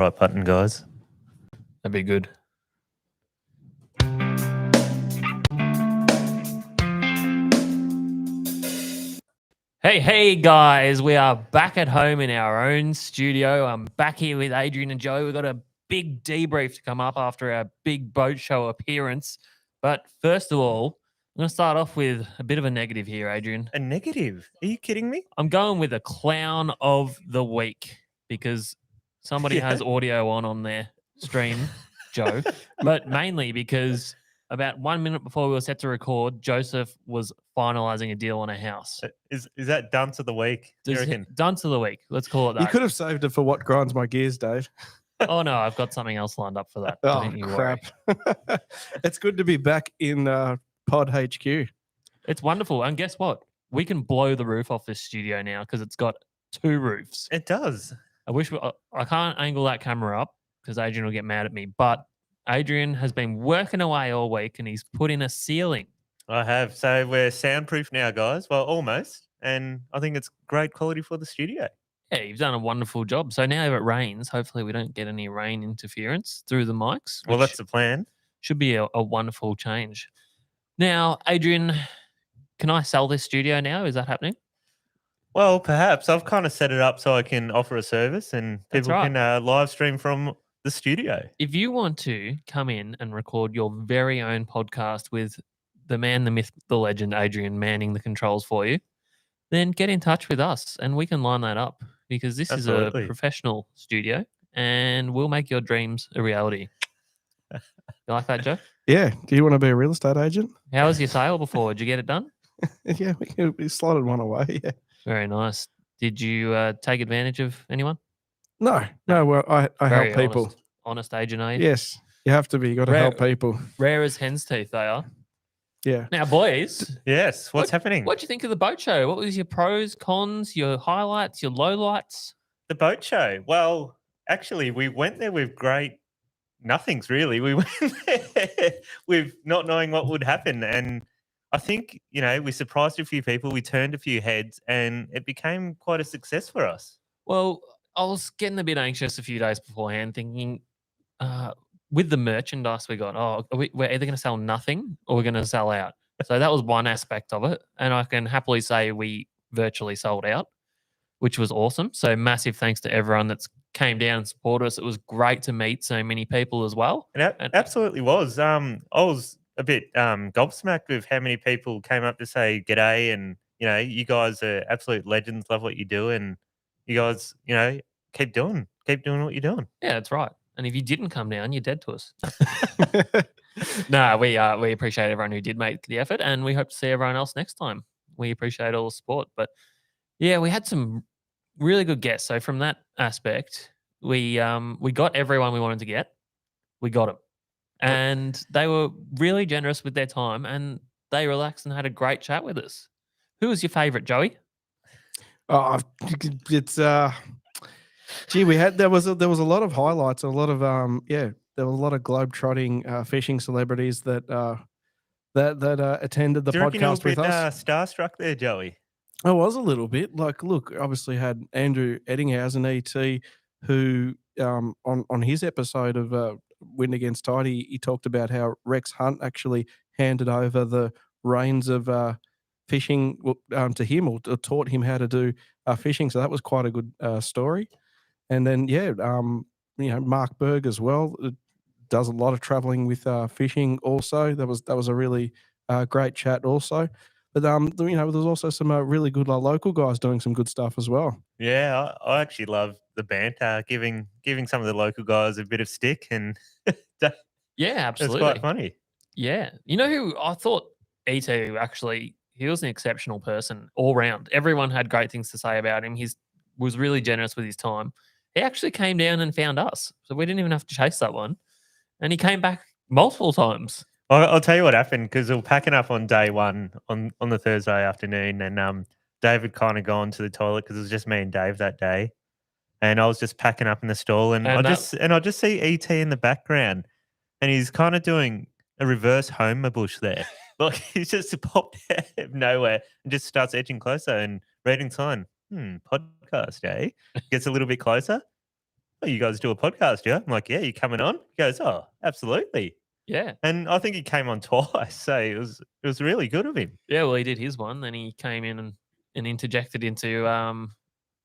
right button, guys. That'd be good. Hey, guys, we are back at home in our own studio. I'm back here with Adrian and Joe. We've got a big debrief to come up after our big boat show appearance. But first of all, I'm going to start off with a bit of a negative here, Adrian. A negative? Are you kidding me? I'm going with a clown of the week because somebody has audio on their stream, Joe, but mainly because about 1 minute before we were set to record, Joseph was finalising a deal on a house. Is that dunce of the week? You reckon? Dunce of the week. Let's call it that. You could have saved it for what grinds my gears, Dave. Oh, no, I've got something else lined up for that. Oh, Don't you crap. worry. It's good to be back in Pod HQ. It's wonderful. And guess what? We can blow the roof off this studio now because it's got 2 roofs. It does. I can't angle that camera up because Adrian will get mad at me, but Adrian has been working away all week and he's put in a ceiling. I have. So we're soundproof now, guys. Well, almost. And I think it's great quality for the studio. Yeah, you've done a wonderful job. So now if it rains, hopefully we don't get any rain interference through the mics. Well, that's the plan. Should be a wonderful change. Now, Adrian, can I sell this studio now? Is that happening? Well, perhaps. I've kind of set it up so I can offer a service and That's people right. can live stream from the studio. If you want to come in and record your very own podcast with the man, the myth, the legend, Adrian, manning the controls for you, then get in touch with us and we can line that up because this Absolutely. is a professional studio and we'll make your dreams a reality. You like that, Joe? Yeah. Do you want to be a real estate agent? How was your sale before? Did you get it done? Yeah, we slotted one away. Yeah. Very nice. Did you take advantage of anyone? No. Well, I Very help people. Honest agent, are you? Yes. You have to be. You got to help people. Rare as hen's teeth, they are. Yeah. Now, boys. Yes. What's happening? What'd you think of the boat show? What was your pros, cons, your highlights, your lowlights? The boat show. Well, actually, we went there with great nothings, really. We went there with not knowing what would happen. And I think, we surprised a few people. We turned a few heads and it became quite a success for us. Well, I was getting a bit anxious a few days beforehand thinking with the merchandise we got, we're either going to sell nothing or we're going to sell out. So that was one aspect of it. And I can happily say we virtually sold out, which was awesome. So massive thanks to everyone that's came down and supported us. It was great to meet so many people as well. It absolutely was. I was a bit gobsmacked with how many people came up to say g'day and, you guys are absolute legends, love what you do. And you guys, keep doing what you're doing. Yeah, that's right. And if you didn't come down, you're dead to us. No, we appreciate everyone who did make the effort and we hope to see everyone else next time. We appreciate all the support. But yeah, we had some really good guests. So from that aspect, we got everyone we wanted to get. We got them. And they were really generous with their time and they relaxed and had a great chat with us. Who was your favourite, Joey? Oh, it's there was a lot of highlights, a lot of there was a lot of globe-trotting fishing celebrities that attended the podcast with us. Starstruck there, Joey. I was a little bit. Like, look, obviously had Andrew Eddinghausen, ET, who on his episode of Win Against Tide, he talked about how Rex Hunt actually handed over the reins of fishing to him or taught him how to do fishing. So that was quite a good story. And then, Mark Berg as well does a lot of traveling with fishing also. That was a really great chat also. But, there's also some really good local guys doing some good stuff as well. Yeah, I actually love the banter, giving some of the local guys a bit of stick. And yeah, absolutely. It's quite funny. Yeah. You know who I thought ET actually, he was an exceptional person all round. Everyone had great things to say about him. He was really generous with his time. He actually came down and found us. So we didn't even have to chase that one. And he came back multiple times. I'll tell you what happened because we were packing up on day one on the Thursday afternoon and Dave had kind of gone to the toilet because it was just me and Dave that day. And I was just packing up in the stall and I just see ET in the background and he's kind of doing a reverse Homer bush there. Like he's just popped out of nowhere and just starts edging closer and reading sign. Podcast, eh? Gets a little bit closer. oh, you guys do a podcast, yeah? I'm like, yeah, you coming on? He goes, oh, absolutely. Yeah. And I think he came on twice, so it was really good of him. Yeah, well, he did his one, then he came in and interjected into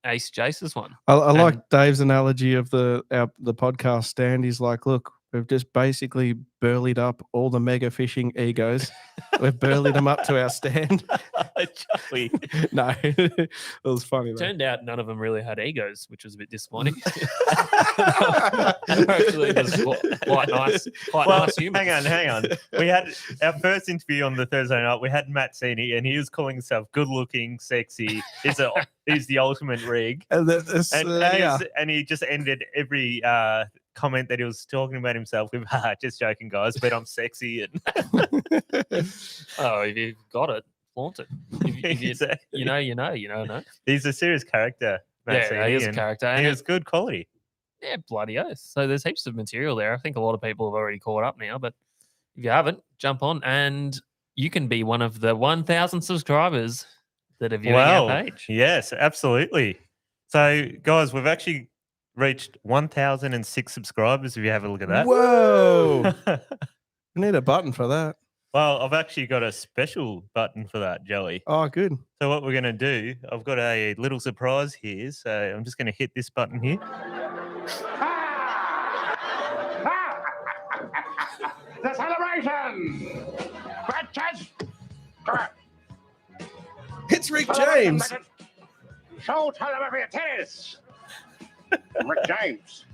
Ace Jace's one. I like Dave's analogy of the podcast stand. He's like, look, we've just basically burlied up all the mega fishing egos. We've burlied them up to our stand. Joey. No, it was funny. Though. Turned out none of them really had egos, which was a bit disappointing. Actually, just quite nice humans. Hang on. We had our first interview on the Thursday night. We had Matt Sini, and he was calling himself good-looking, sexy. He's the ultimate rig. And he just ended every comment that he was talking about himself with, just joking, guys, but I'm sexy. And oh, if you've got it, flaunt it. If exactly. You know. He's a serious character. Matt Sini, he is a character. And he has good quality. Yeah, bloody oath. So there's heaps of material there. I think a lot of people have already caught up now, but if you haven't, jump on and you can be one of the 1,000 subscribers that are viewing our page. Yes, absolutely. So, guys, we've actually reached 1,006 subscribers, if you have a look at that. Whoa. We need a button for that. Well, I've actually got a special button for that, Joey. Oh, good. So what we're going to do, I've got a little surprise here. So I'm just going to hit this button here. The celebration! Bitches! It's Rick James. Show tell them every tennis. Rick James.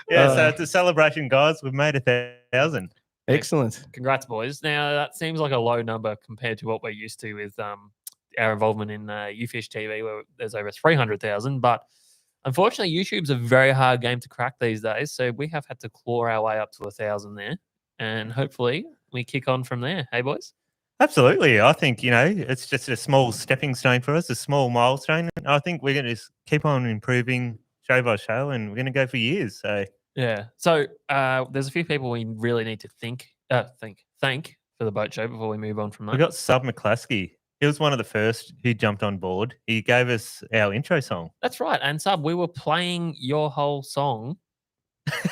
So it's a celebration, guys. We've made 1,000. Excellent. Congrats, boys. Now, that seems like a low number compared to what we're used to with our involvement in UFish TV, where there's over 300,000. But unfortunately, YouTube's a very hard game to crack these days. So we have had to claw our way up to 1,000 there. And hopefully we kick on from there. Hey, boys? Absolutely. I think, it's just a small stepping stone for us, a small milestone. I think we're going to just keep on improving show by show, and we're going to go for years. So yeah. So there's a few people we really need to thank for the boat show before we move on from that. We got Sub McCluskey. He was one of the first who jumped on board. He gave us our intro song. That's right. And Sub, we were playing your whole song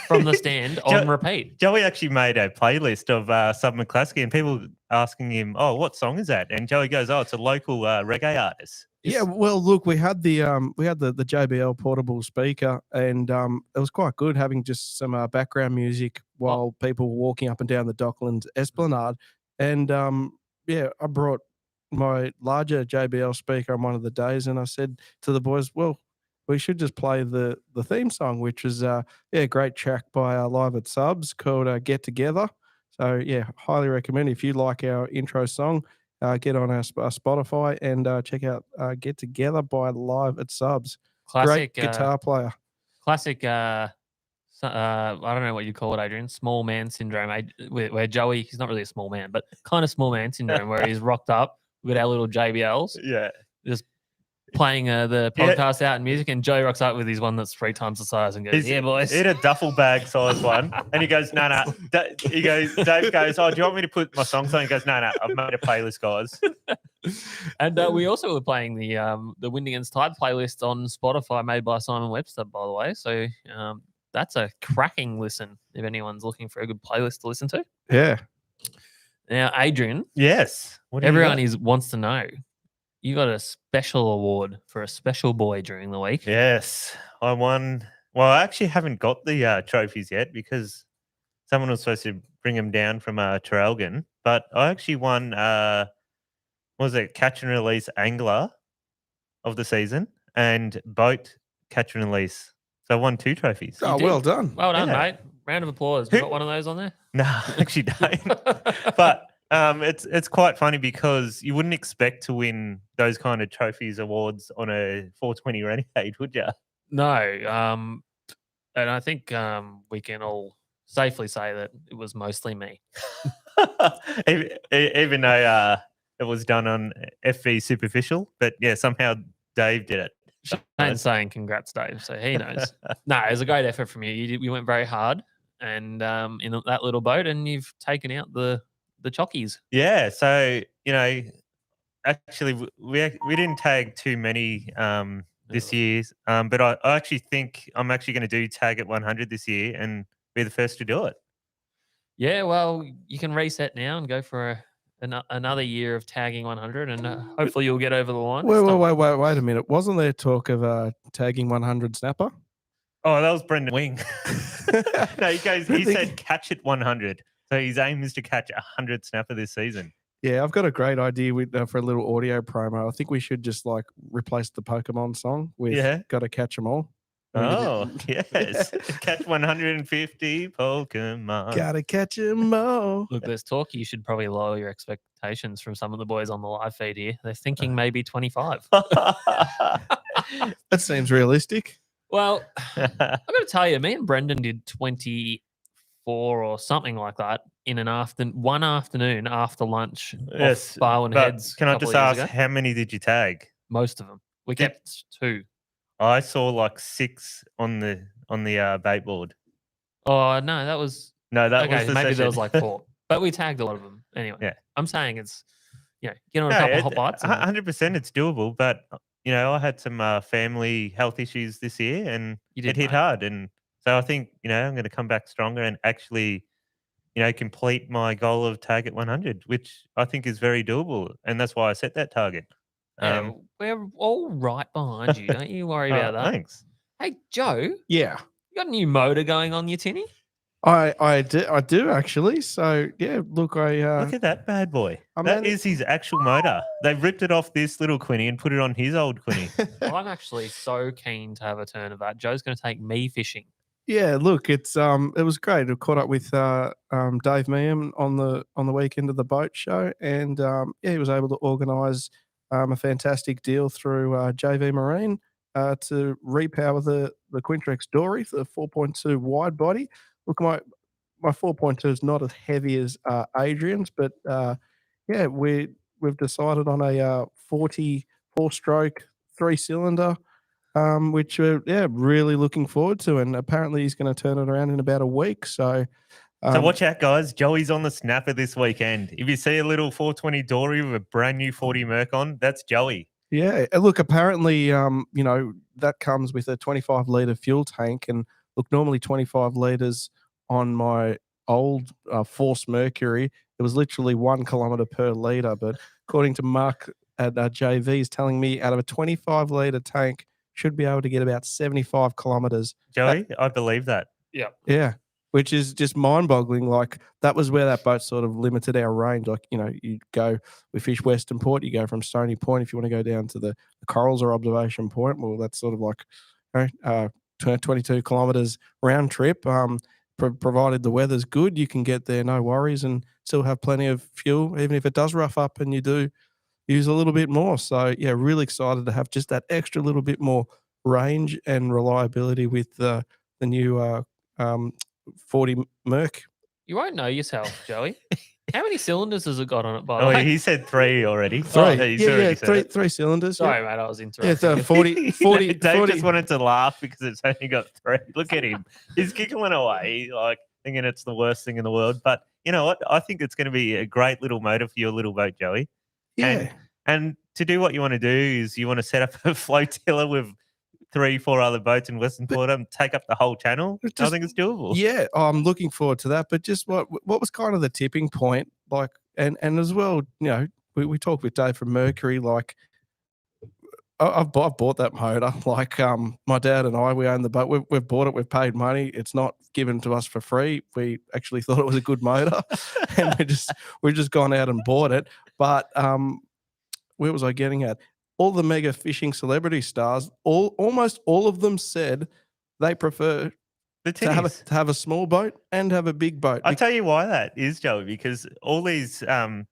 from the stand on repeat. Joey actually made a playlist of Sub McCluskey, and people asking him, "Oh, what song is that?" And Joey goes, "Oh, it's a local reggae artist." Yeah, well, look, we had the JBL portable speaker, and it was quite good having just some background music while people were walking up and down the Docklands Esplanade. And I brought my larger JBL speaker on one of the days, and I said to the boys, "Well, we should just play the theme song," which was a great track by Live at Subs called "Get Together." So yeah, highly recommend if you like our intro song. Get on our Spotify and check out "Get Together" by Live at Subs. Classic Great guitar player. Classic. I don't know what you call it, Adrian. Small man syndrome. Where Joey, he's not really a small man, but kind of small man syndrome, where he's rocked up with our little JBLs. Yeah, just playing the podcast out in music, and Joey rocks up with his one that's 3 times the size and goes, "Yeah, boys." He had a duffel bag size one, and he goes, "No." He goes, Dave goes, "Oh, do you want me to put my songs on?" He goes, "No, I've made a playlist, guys." And we also were playing the Wind Against Tide playlist on Spotify, made by Simon Webster, by the way. So that's a cracking listen if anyone's looking for a good playlist to listen to. Yeah. Now, Adrian. Yes. Everyone wants to know. You got a special award for a special boy during the week. Yes, I won. Well, I actually haven't got the trophies yet because someone was supposed to bring them down from Traralgon. But I actually won, catch and release angler of the season and boat catch and release. So I won 2 trophies. Oh, well done. Well done, mate. Round of applause. You got one of those on there? No, I actually don't. But it's quite funny because you wouldn't expect to win those kind of trophies awards on a 420 Renegade, would you? No. And I think we can all safely say that it was mostly me. even though it was done on FV Superficial, but yeah, somehow Dave did it. Shane's saying congrats, Dave, so he knows. No, it was a great effort from you. You went very hard and in that little boat, and you've taken out the chockies. Yeah, so actually we didn't tag too many this year. But I actually think I'm actually going to do tag at 100 this year and be the first to do it. Yeah, well, you can reset now and go for another year of tagging 100, and hopefully you'll get over the line. Wait a minute. Wasn't there talk of tagging 100 snapper? Oh, that was Brendan Wing. No, he said catch it 100. So his aim is to catch 100 snapper this season. Yeah, I've got a great idea for a little audio promo. I think we should just replace the Pokemon song with "Gotta Catch 'Em All." Oh, yes. Catch 150 Pokemon. Gotta catch 'em all. Look, there's talk you should probably lower your expectations from some of the boys on the live feed here. They're thinking maybe 25. That seems realistic. Well, I've got to tell you, me and Brendan did 24 or something like that in one afternoon after lunch. Yes. Barwon Heads. Can I just ask, how many did you tag? Most of them. We kept 2. I saw 6 on the bait board. Oh no, that was that was the maybe there session. was 4, but we tagged a lot of them anyway. Yeah, I'm saying it's get on a couple of hot bites. 100%, it's doable, but I had some family health issues this year, and it hit hard, and so I think I'm going to come back stronger and actually complete my goal of tag at 100, which I think is very doable, and that's why I set that target. Yeah, we're all right behind you. Don't you worry about that. Thanks. Hey, Joe. Yeah. You got a new motor going on your tinny? I do actually. So yeah, look, look at that bad boy. That is his actual motor. They ripped it off this little Quinny and put it on his old Quinny. Well, I'm actually so keen to have a turn of that. Joe's going to take me fishing. Yeah, look, it was great. I caught up with Dave Meehan on the weekend of the boat show, and he was able to organise a fantastic deal through JV Marine to repower the Quintrex Dory for the 4.2 wide body. Look, my 4.2 is not as heavy as Adrian's, but we've decided on a 44-stroke 3-cylinder, which we're really looking forward to. And apparently he's going to turn it around in about a week. So watch out, guys. Joey's on the snapper this weekend. If you see a little 420 Dory with a brand new 40 Merc on, that's Joey. Yeah, look, apparently, that comes with a 25-litre fuel tank. And look, normally 25 litres on my old Force Mercury, it was literally 1 kilometre per litre. But according to Mark at JV, he's telling me out of a 25-litre tank, should be able to get about 75 kilometres. Joey, I believe that. Yeah. Yeah. Which is just mind-boggling. Like, that was where that boat sort of limited our range. Like, we fish Western Port, you go from Stony Point. If you want to go down to the Corals or Observation Point, well, that's sort of like 22 kilometres round trip. Provided the weather's good, you can get there, no worries, and still have plenty of fuel, even if it does rough up and you do use a little bit more. So, yeah, really excited to have just that extra little bit more range and reliability with the new 40 Merc. You won't know yourself, Joey. How many cylinders has it got on it, by the Oh, way? he said 3 already. 3. Yeah, three cylinders. Sorry, mate, I was interrupting. Yeah, it's 40. Dave just wanted to laugh because it's only got 3. Look at him. He's giggling away, thinking it's the worst thing in the world. But you know what? I think it's going to be a great little motor for your little boat, Joey. Yeah. And to do what you want to do is you want to set up a flotilla with 3-4 other boats in Western Port and take up the whole channel. I think it's doable. Yeah, I'm looking forward to that. But just what was kind of the tipping point, and as well, we talked with Dave from Mercury, I've bought that motor. My dad and I, we own the boat. We've bought it. We've paid money. It's not given to us for free. We actually thought it was a good motor, and we've just gone out and bought it. But where was I getting at? All the mega fishing celebrity stars, almost all of them said they prefer to have a small boat and have a big boat. I'll tell you why that is, Joey, because all these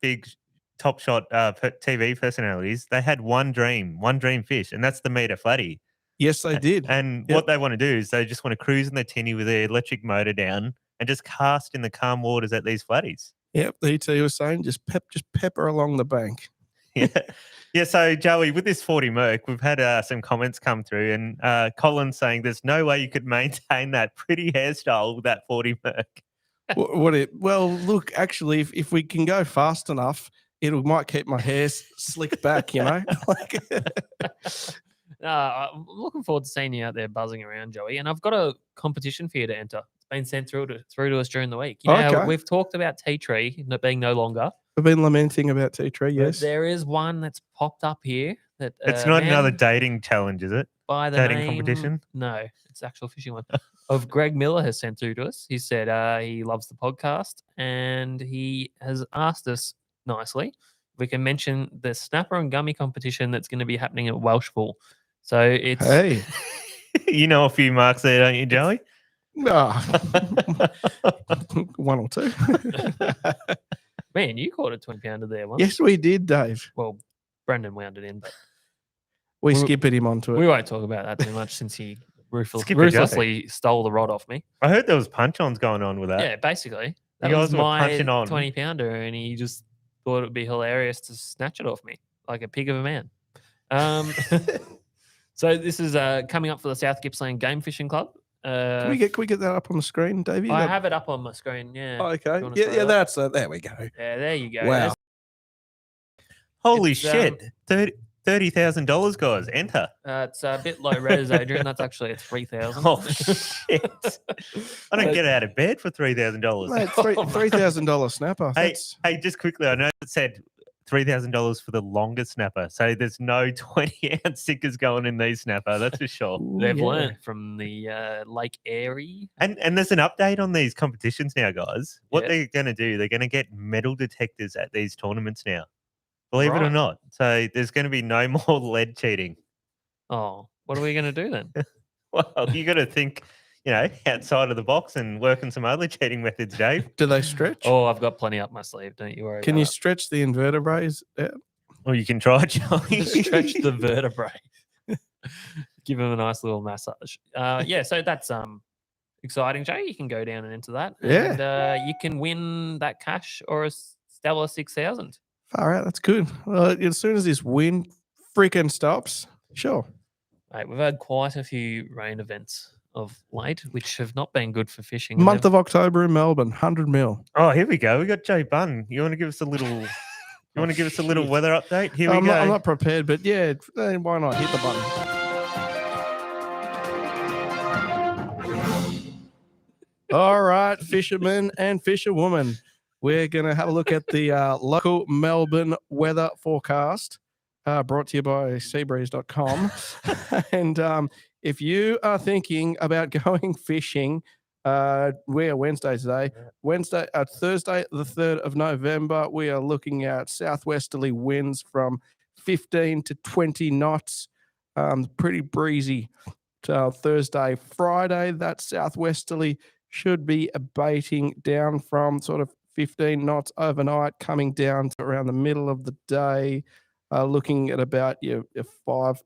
big top shot TV personalities, they had one dream fish, and that's the meter flatty. Yes, they did. And what they want to do is they just want to cruise in the tinny with their electric motor down and just cast in the calm waters at these flatties. Yep, the ET was saying just pepper along the bank. Yeah. So Joey, with this 40 Merc, we've had some comments come through, and Colin's saying there's no way you could maintain that pretty hairstyle with that 40 Merc. Well, look, actually, if we can go fast enough, it might keep my hair slicked back, No, No, I'm looking forward to seeing you out there buzzing around, Joey. And I've got a competition for you to enter. It's been sent through to us during the week. You know, how Okay. we've talked about Tea Tree being no longer. I've been lamenting about Tea Tree, But yes. there is one that's popped up here that It's not another man dating challenge, is it? by the dating name, competition? No, it's actual fishing one. Of Greg Miller has sent through to us. He said he loves the podcast and he has asked us nicely if we can mention the snapper and gummy competition that's going to be happening at Welshpool. So it's Hey. You know a few marks there, don't you, Joey? One or two. Man, you caught a 20-pounder there once. Yes, we did, Dave. Well, Brendan wound it in, but We We- skippered him onto it. we won't talk about that too much since he Skip it, Joey. ruthlessly stole the rod off me. I heard there was punch-ons going on with that. Yeah, basically. That You was guys were my punching on. 20-pounder, and he just thought it would be hilarious to snatch it off me like a pig of a man. So this is coming up for the South Gippsland Game Fishing Club. Can we get that up on the screen, Davey? I have it up on my screen. Yeah. Oh, okay. You wanna Yeah, throw yeah, it up? that's there we go. Yeah, there you go. Wow. There's- Holy It's, shit. $30,000, guys. Enter. It's a bit low res, Adrian. That's actually a 3,000. Oh, shit. I don't get out of bed for $3,000. Mate, $3,000 snapper. Hey, That's hey, just quickly, I know it said $3,000 for the longest snapper. So there's no 20-ounce stickers going in these snapper, that's for sure. Ooh, They've yeah. learned from the Lake Erie. And there's an update on these competitions now, guys. What Yeah. they're going to do, they're going to get metal detectors at these tournaments now. Believe it or Right. not. So there's going to be no more lead cheating. Oh, what are we going to do then? Well, you got to think, outside of the box and work on some other cheating methods, Dave. do they stretch? Oh, I've got plenty up my sleeve. Don't you worry. Can you about stretch the invertebrae? Or you can try, Joey. it. Stretch the vertebrae. Give him a nice little massage. Yeah, so that's exciting, Jay. You can go down and enter that. Yeah. And you can win that cash or a stellar 6,000. Far out. That's good. Well, as soon as this wind freaking stops, sure. Mate, we've had quite a few rain events of late, which have not been good for fishing. Month of October in Melbourne, 100 mil. Oh, here we go. We got Joe Bunn. You want to give us a little? You want to give us a little shit. weather update? Here we I'm go. not prepared, but yeah, why not hit the button? All right, fishermen and fisherwomen, we're going to have a look at the local Melbourne weather forecast brought to you by seabreeze.com. And if you are thinking about going fishing, we are Wednesday today. Thursday, the 3rd of November, we are looking at southwesterly winds from 15 to 20 knots. Pretty breezy. Thursday, Friday, that southwesterly should be abating down from sort of 15 knots overnight, coming down to around the middle of the day, looking at about your 5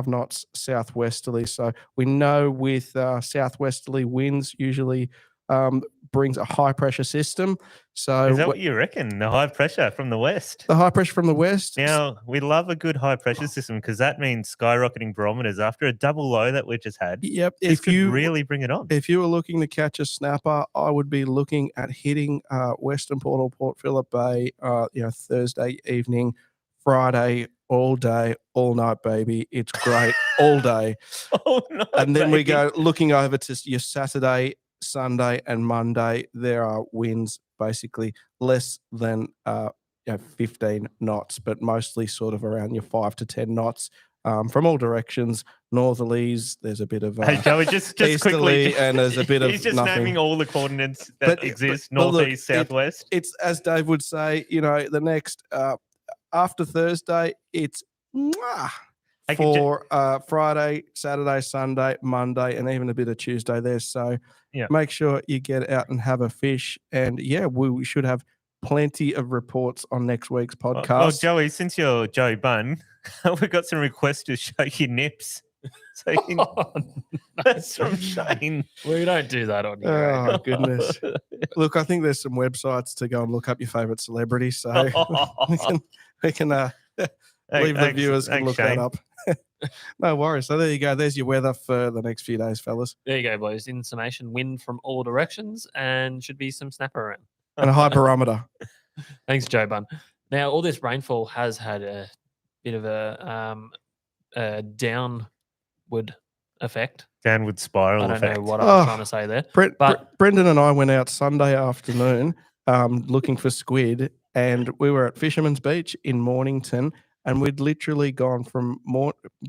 knots southwesterly. So we know with southwesterly winds usually brings a high pressure system. So Is that what you reckon? The high pressure from the west. the high pressure from the west. Now, we love a good high pressure system because that means skyrocketing barometers after a double low that we just had. Yep. This could really bring it on. If you were looking to catch a snapper, I would be looking at hitting Western Port or Port Phillip Bay, Thursday evening, Friday, all day, all night, baby. It's great all day. Oh, no, And then we baby. go looking over to your Saturday, Sunday, and Monday. There are winds basically less than 15 knots, but mostly sort of around your 5 to 10 knots from all directions. Northerlies, there's a bit of Hey, Joey, just quickly. easterly, and there's a bit of He's just nothing. naming all the coordinates that But- exist, but look, northeast, southwest. It's as Dave would say, the next after Thursday, it's mwah, I could ju- for Friday, Saturday, Sunday, Monday, and even a bit of Tuesday there. So Yeah. make sure you get out and have a fish. And yeah, we should have plenty of reports on next week's podcast. Well, Joey, since you're Joe Bunn, we've got some requests to show your nips. So you can, Oh, that's from Shane. we don't do that on here. Oh, goodness. Look, I think there's some websites to go and look up your favorite celebrity. So we can leave the viewers can look that up. No worries. So there you go. There's your weather for the next few days, fellas. There you go, boys. In summation, wind from all directions and should be some snapper around. And a high barometer. Thanks, Joe Bunn. Now, all this rainfall has had a bit of a downward effect. Downward spiral I don't effect. know what I was trying to say there. Brendan and I went out Sunday afternoon looking for squid, and we were at Fisherman's Beach in Mornington, and we'd literally gone from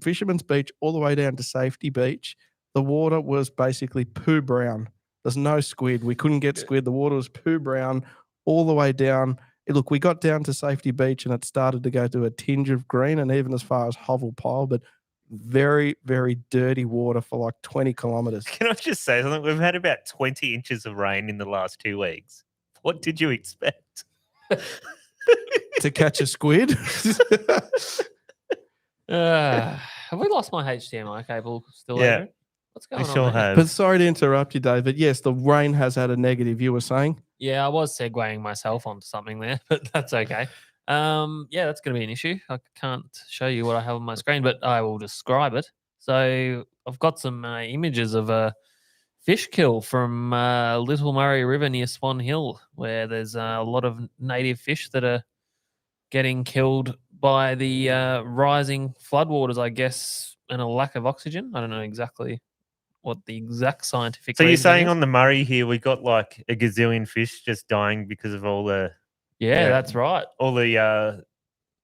Fisherman's Beach all the way down to Safety Beach. The water was basically poo brown. There's no squid. We couldn't get squid. The water was poo brown all the way down. Look, we got down to Safety Beach and it started to go to a tinge of green and even as far as Hovel Pile, but very, very dirty water for like 20 kilometres. Can I just say something? We've had about 20 inches of rain in the last 2 weeks. What did you expect? To catch a squid? Have we lost my HDMI cable still? Yeah. Adrian? What's going We on? sure there? have. But sorry to interrupt you, Dave, but yes, the rain has had a negative, you were saying? Yeah, I was segueing myself onto something there, but that's okay. Yeah, that's going to be an issue. I can't show you what I have on my screen, but I will describe it. So I've got some images of a fish kill from Little Murray River near Swan Hill, where there's a lot of native fish that are getting killed by the rising floodwaters, I guess, and a lack of oxygen. I don't know exactly what the exact scientific. So you're reasoning saying is. on the Murray here, we got like a gazillion fish just dying because of all the Yeah, that's right. all the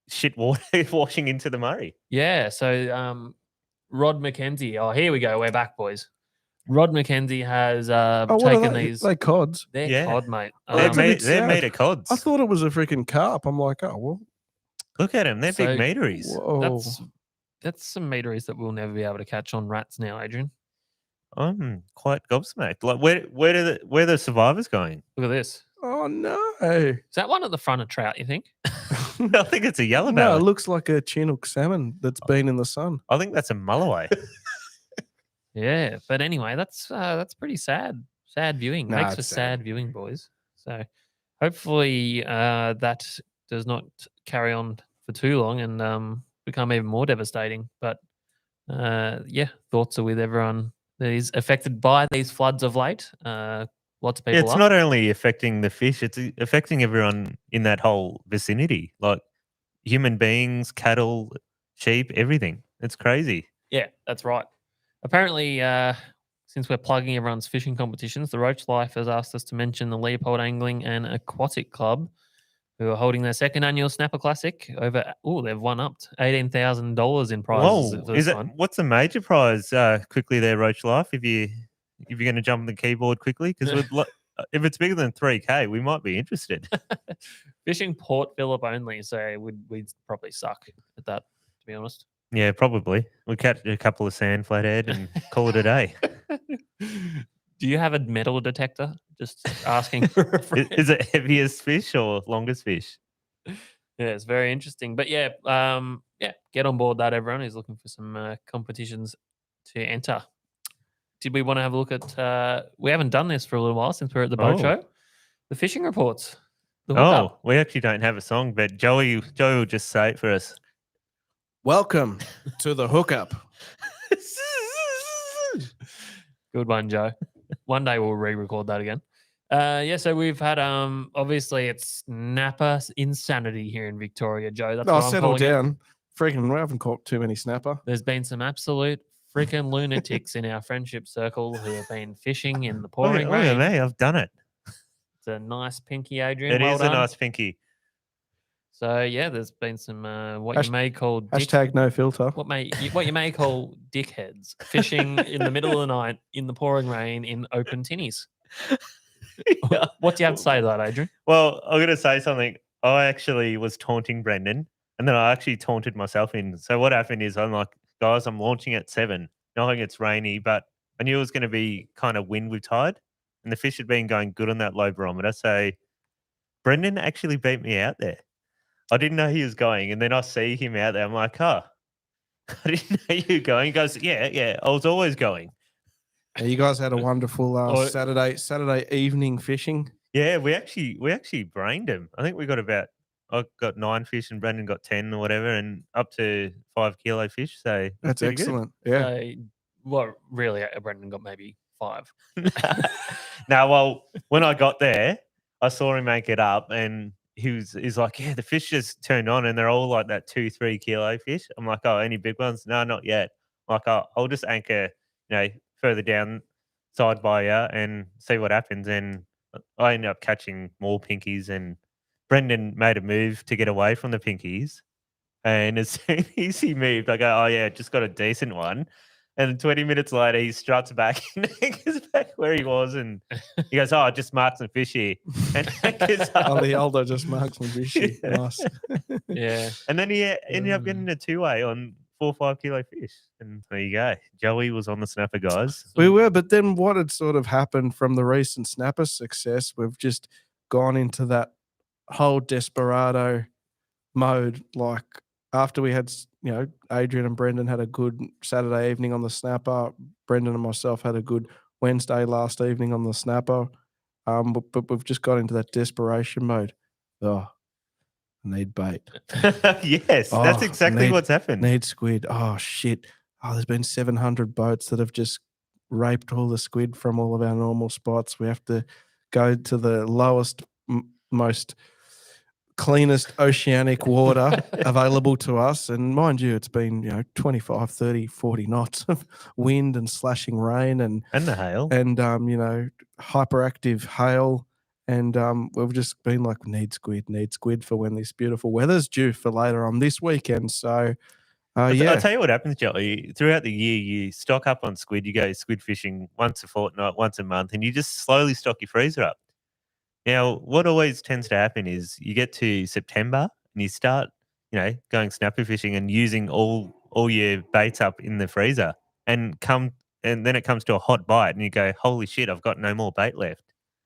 shit water washing into the Murray. Yeah. So Rod McKenzie. Oh, here we go. We're back, boys. Rod McKenzie has What are taken they? these. They cods. They're Yeah. cod, mate. They're that's a bit they're sad. made of cods. I thought it was a freaking carp. I'm like, oh, well. Look at them. They're So- big meteries. Whoa. That's some meteries that we'll never be able to catch on rats now, Adrian. I'm quite gobsmacked. Like, where are the survivors going? Look at this. Oh, no. Is that one at the front of trout, you think? I think it's a yellow No, it belly. looks like a Chinook salmon that's been in the sun. I think that's a mulloway. Yeah. But anyway, that's pretty sad. Sad viewing. Nah, Makes for it's sad. sad viewing, boys. So hopefully that does not carry on for too long and become even more devastating. But yeah, thoughts are with everyone that is affected by these floods of late. Lots of people. It's not only affecting the fish; it's affecting everyone in that whole vicinity, like human beings, cattle, sheep, everything. It's crazy. Yeah, that's right. Apparently, since we're plugging everyone's fishing competitions, the Roach Life has asked us to mention the Leopold Angling and Aquatic Club, who are holding their second annual Snapper Classic. They've won up to $18,000 in prizes. Whoa! for Is this it? one. What's the major prize? Quickly, there, Roach Life. If you're going to jump on the keyboard quickly, because if it's bigger than 3K, we might be interested. Fishing Port Phillip only, so we'd probably suck at that, to be honest. Yeah, probably. We catch a couple of sand flathead and call it a day. Do you have a metal detector? Just asking for a friend. Is it heaviest fish or longest fish? Yeah, it's very interesting. But yeah, get on board that, everyone who's looking for some competitions to enter. Did we want to have a look at? We haven't done this for a little while since we're at the boat Oh. show. The fishing reports. The hookup. Oh, we actually don't have a song, but Joey will just say it for us. Welcome to the hookup. Good one, Joe. One day we'll re-record that again. So we've had obviously it's snapper insanity here in Victoria, Joe. That's No, what I'm settle calling it. down. Freaking, we haven't caught too many snapper. There's been some absolute freaking lunatics in our friendship circle who have been fishing in the Look pouring at rain. me, I've done it. It's a nice pinky, Adrian. It well is done. a nice pinky. So yeah, there's been some what you may call Hashtag no filter. what you may call dickheads fishing in the middle of the night in the pouring rain in open tinnies. What do you have to say to that, Adrian? Well, I'm going to say something. I actually was taunting Brendan, and then I actually taunted myself in. So what happened is I'm like, guys, I'm launching at 7, knowing it's rainy, but I knew it was going to be kind of wind with tide, and the fish had been going good on that low barometer. So Brendan actually beat me out there. I didn't know he was going, and then I see him out there. I'm like, oh, I didn't know you were going. He goes, yeah, I was always going. Yeah, you guys had a wonderful Oh. Saturday evening fishing. Yeah, we actually brained him. I think I got 9 fish and Brendan got 10 or whatever, and up to 5 kilo fish. So That's pretty good. excellent. Yeah. Well, really, Brendan got maybe 5. Now, well, when I got there, I saw him make it up, and he's like, yeah, the fish just turned on, and they're all like that 2-3 kilo fish. I'm like, oh, any big ones? No, not yet. Like I'll just anchor, further down side by you and see what happens. And I ended up catching more pinkies, and Brendan made a move to get away from the pinkies. And as soon as he moved, I go, oh yeah, just got a decent one. And 20 minutes later, he struts back and anchors back where he was, and he goes, "Oh, I just marked some fish here." And anchors Oh, up. the older just marks some fishy. Yeah. Nice. Yeah. And then he ended up getting a 2-way on 4 or 5 kilo fish. And there you go. Joey was on the snapper, guys. We were, but then what had sort of happened from the recent snapper success, we've just gone into that whole desperado mode. Like after we had, Adrian and Brendan had a good Saturday evening on the snapper. Brendan and myself had a good Wednesday last evening on the snapper. But we've just got into that desperation mode. Oh, I need bait. Yes, that's Oh, exactly what's happened. Need squid. Oh shit. Oh, there's been 700 boats that have just raped all the squid from all of our normal spots. We have to go to the lowest, most cleanest oceanic water available to us. And mind you, it's been, 25, 30, 40 knots of wind and slashing rain and the hail. and hyperactive hail. And we've just been like, need squid for when this beautiful weather's due for later on this weekend. So, I'll tell you what happens, Joey. Throughout the year, you stock up on squid. You go squid fishing once a fortnight, once a month, and you just slowly stock your freezer up. Now, what always tends to happen is you get to September and you start, going snapper fishing and using all your baits up in the freezer, and then it comes to a hot bite, and you go, "Holy shit, I've got no more bait left,"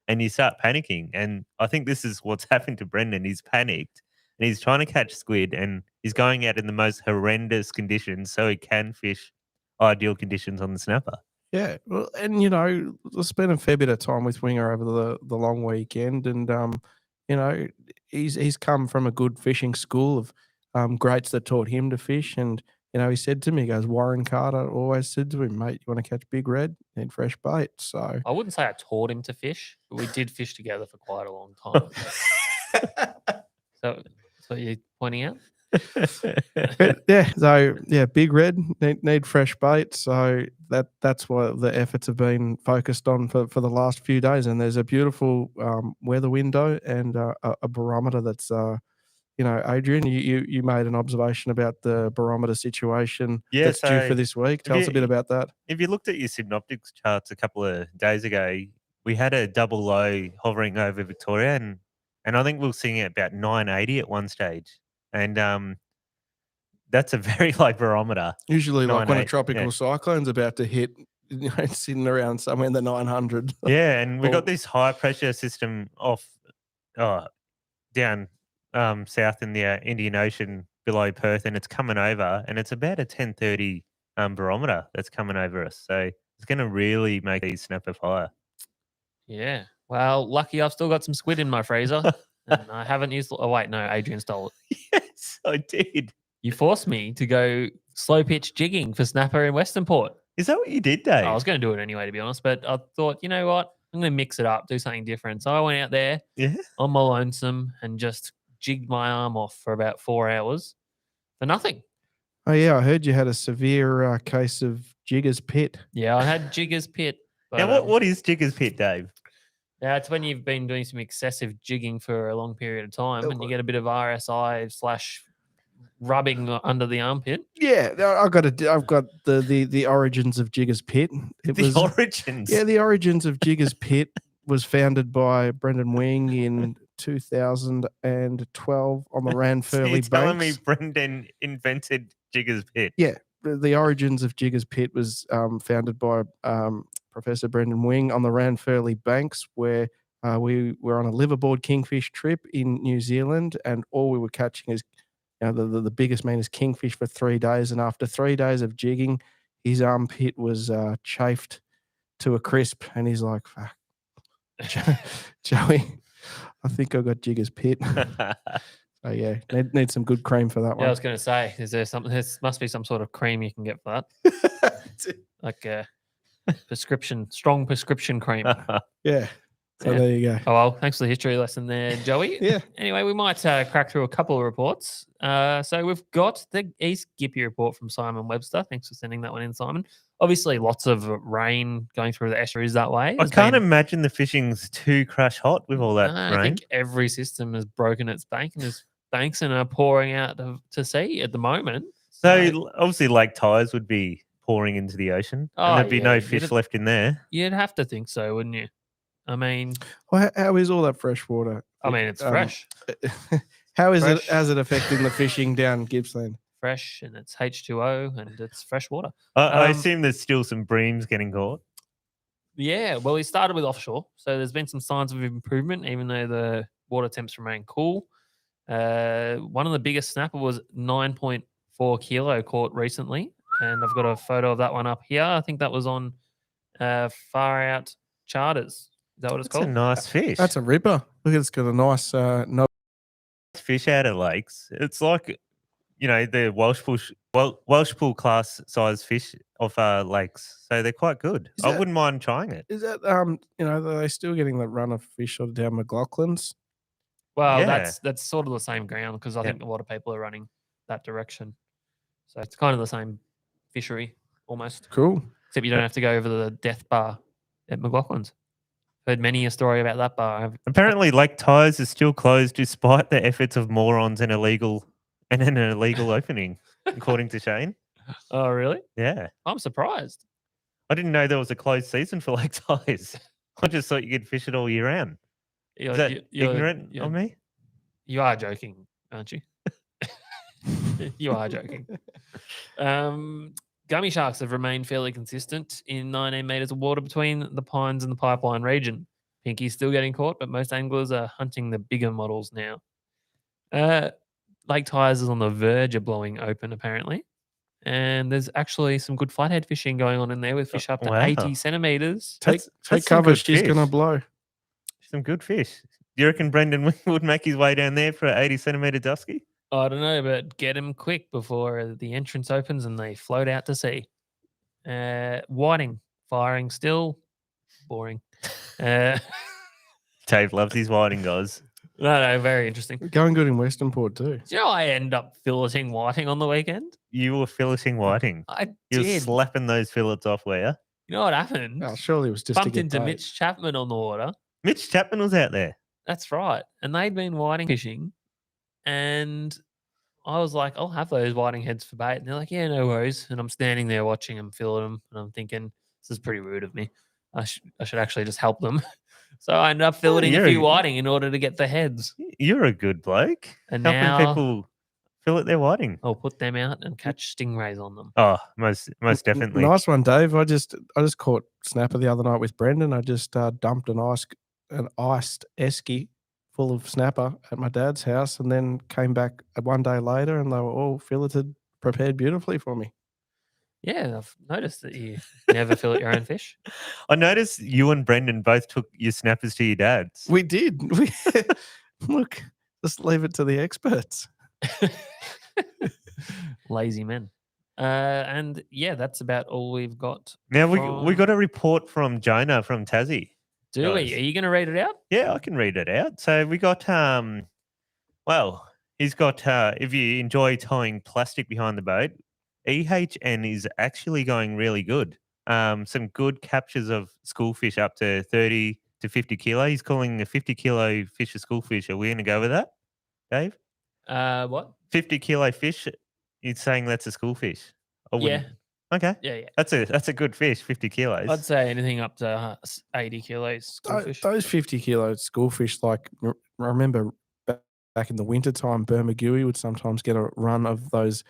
and you start panicking. And I think this is what's happened to Brendan. He's panicked. And he's trying to catch squid, and he's going out in the most horrendous conditions so he can fish ideal conditions on the snapper. Yeah, well, and I spent a fair bit of time with Winger over the long weekend, and he's come from a good fishing school of greats that taught him to fish, and he said to me, he goes, Warren Carter always said to him, mate, you want to catch big red, need fresh bait. So I wouldn't say I taught him to fish, but we did fish together for quite a long time. So that's what you're pointing out? Big red need fresh bait. So that's what the efforts have been focused on for the last few days. And there's a beautiful weather window and a barometer that's Adrian, you made an observation about the barometer situation that's due for this week. Tell us a bit about that. If you looked at your synoptics charts a couple of days ago, we had a double low hovering over Victoria, and I think we were seeing it about 980 at one stage. And that's a very low barometer. Usually, like when a tropical cyclone's about to hit, it's sitting around somewhere in the 900. Yeah, and we got this high pressure system down south in the Indian Ocean below Perth, and it's coming over, and it's about a 1030 barometer that's coming over us. So it's going to really make these snapper fire. Yeah. Well, lucky I've still got some squid in my freezer. And I haven't used. Oh wait, no, Adrian stole it. Yes, I did. You forced me to go slow pitch jigging for snapper in Western Port. Is that what you did, Dave? I was going to do it anyway, to be honest, but I thought, you know what, I'm going to mix it up, do something different. So I went out there on my lonesome and just jigged my arm off for about 4 hours for nothing. Oh yeah, I heard you had a severe case of Jigger's Pit. Yeah, I had Jigger's Pit. But, now, what is Jigger's Pit, Dave? Yeah, it's when you've been doing some excessive jigging for a long period of time and you get a bit of RSI / rubbing under the armpit. Yeah, I've got the origins of Jigger's Pit. Origins? Yeah, the origins of Jigger's Pit was founded by Brendan Wing in 2012 on the Ranfurly Banks. You're telling me Brendan invented Jigger's Pit? Yeah, the origins of Jigger's Pit was founded by Professor Brendan Wing on the Ranfurly Banks, where we were on a liverboard kingfish trip in New Zealand, and all we were catching is the biggest, meanest kingfish for 3 days. And after 3 days of jigging, his armpit was chafed to a crisp, and he's like, "Fuck, Joey, I think I got Jigger's Pit." So yeah, need some good cream for that one. Yeah, I was going to say, is there something? There must be some sort of cream you can get for that, like a strong prescription cream. Yeah. So Yeah. there you go. Oh, well, thanks for the history lesson there, Joey. Yeah. Anyway, we might crack through a couple of reports. So we've got the East Gippy report from Simon Webster. Thanks for sending that one in, Simon. Obviously, lots of rain going through the estuaries that way. I There's can't been- imagine the fishing's too crash hot with all that I rain. think every system has broken its bank and is banks and are pouring out to sea at the moment. So obviously Lake Tyres would be pouring into the ocean Oh, and there'd be yeah, no you'd fish have- left in there. You'd have to think so, wouldn't you? I mean, Well, how is all that fresh water? it's fresh. How is Fresh. it? How's it affecting the fishing down Gippsland? Fresh, and it's H2O and it's fresh water. I assume there's still some breams getting caught. Yeah, well, he started with offshore, so there's been some signs of improvement, even though the water temps remain cool. One of the biggest snapper was 9.4 kilo caught recently, and I've got a photo of that one up here. I think that was on Far Out Charters. Is that what it's It's a called? nice fish. That's a ripper. Look, it's got a nice no. Fish out of lakes. It's like, the Welsh pool class size fish off lakes. So they're quite good. Is I that- wouldn't mind trying it. Is that are they still getting the run of fish sort of down McLaughlin's? Well, Yeah. that's sort of the same ground because I Yeah. think a lot of people are running that direction. So it's kind of the same fishery almost, Cool. except you don't have to go over the death bar at McLaughlin's. Heard many a story about that bar. Apparently, Lake Tyres is still closed despite the efforts of morons and an illegal opening, according to Shane. Oh, really? Yeah. I'm surprised. I didn't know there was a closed season for Lake Tyres. I just thought you could fish it all year round. You're, Is that you're- ignorant you're- of me? You are joking, aren't you? You are joking. Gummy sharks have remained fairly consistent in 19 metres of water between the Pines and the Pipeline region. Pinky's still getting caught, but most anglers are hunting the bigger models now. Lake Tyres is on the verge of blowing open, apparently. And there's actually some good flathead fishing going on in there with fish up to wow. 80 centimetres. Take That's some cover. good She's gonna fish. blow. Some good fish. Do you reckon Brendan would make his way down there for an 80 centimetre dusky? I don't know, but get them quick before the entrance opens and they float out to sea. Whiting firing still boring. No, Dave loves his whiting, guys. very interesting. Going good in Western Port too. Do you know I end up filleting whiting on the weekend? You were filleting whiting. I You were did. slapping those fillets off, were you? You know what happened? Oh, surely it was just to Bumped get into bait. Mitch Chapman on the water. Mitch Chapman was out there. That's right. And they'd been whiting fishing. And I was like, I'll have those whiting heads for bait. And they're like, yeah, no worries. And I'm standing there watching them fillet them. And I'm thinking, this is pretty rude of me. I should actually just help them. So I ended up filleting a you're few a- whiting in order to get the heads. You're a good bloke. And Helping now people fillet their whiting. I'll put them out and catch stingrays on them. Oh, most definitely. Nice one, Dave. I just caught snapper the other night with Brendan. I just dumped an iced esky full of snapper at my dad's house, and then came back one day later, and they were all filleted, prepared beautifully for me. Yeah, I've noticed that you never fillet your own fish. I noticed you and Brendan both took your snappers to your dad's. We did. We look. Just leave it to the experts. Lazy men. And yeah, that's about all we've got. Now we from- got a report from Jonah from Tassie. Do we? guys. Are you going to read it out? Yeah, I can read it out. So we got he's got if you enjoy towing plastic behind the boat, EHN is actually going really good. Some good captures of schoolfish up to 30 to 50 kilo. He's calling a 50 kilo fish a schoolfish. Are we going to go with that, Dave? What? 50 kilo fish. He's saying that's a schoolfish. I Yeah. wouldn't- Okay. Yeah. That's a good fish, 50 kilos. I'd say anything up to 80 kilos. Schoolfish. Those 50 kilo schoolfish, like I remember back in the wintertime, Bermagui would sometimes get a run of those,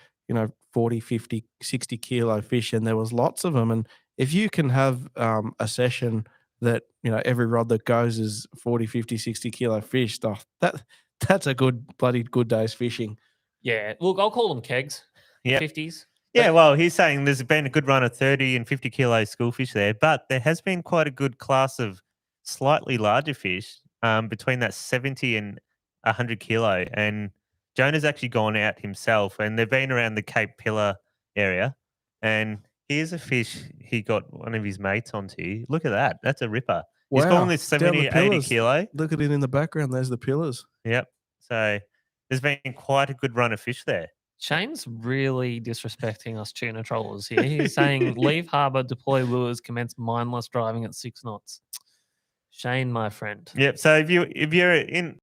40, 50, 60 kilo fish, and there was lots of them. And if you can have a session that, every rod that goes is 40, 50, 60 kilo fish stuff, that's a bloody good day's fishing. Yeah. Look, I'll call them kegs. Yep. 50s. Yeah, well, he's saying there's been a good run of 30 and 50 kilo schoolfish there, but there has been quite a good class of slightly larger fish between that 70 and 100 kilo. And Jonah's actually gone out himself, and they've been around the Cape Pillar area. And here's a fish he got one of his mates onto. Look at that. That's a ripper. He's Wow. calling this Down the 70, 80 pillars. kilo. Look at it in the background. There's the pillars. Yep. So there's been quite a good run of fish there. Shane's really disrespecting us tuna trollers here. He's saying, leave harbour, deploy lures, commence mindless driving at 6 knots. Shane, my friend. Yep. So if you're in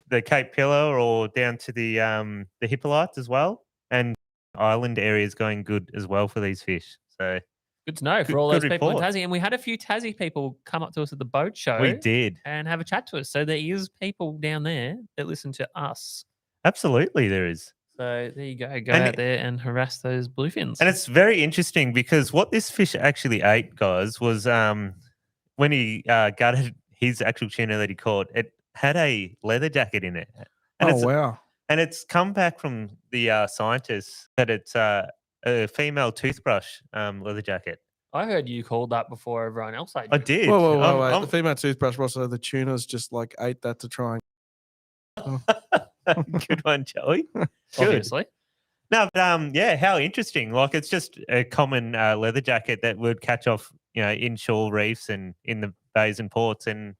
the Cape Pillar or down to the Hippolytes as well, and island area is going good as well for these fish. So Good to know for Good- all those good people in report. Tassie. And we had a few Tassie people come up to us at the boat show we did. and have a chat to us. So there is people down there that listen to us. Absolutely, there is. So there you go. Go And out there and harass those bluefins. And it's very interesting because what this fish actually ate, guys, was when he gutted his actual tuna that he caught, it had a leather jacket in it. And Oh, wow. And it's come back from the scientists that it's a female toothbrush leather jacket. I heard you called that before everyone else. I did. Whoa. I'm- The female toothbrush, also the tunas just like ate that to try and. Good one, Joey. Good. Obviously. No, but yeah, how interesting. Like it's just a common leather jacket that would catch off, inshore reefs and in the bays and ports. And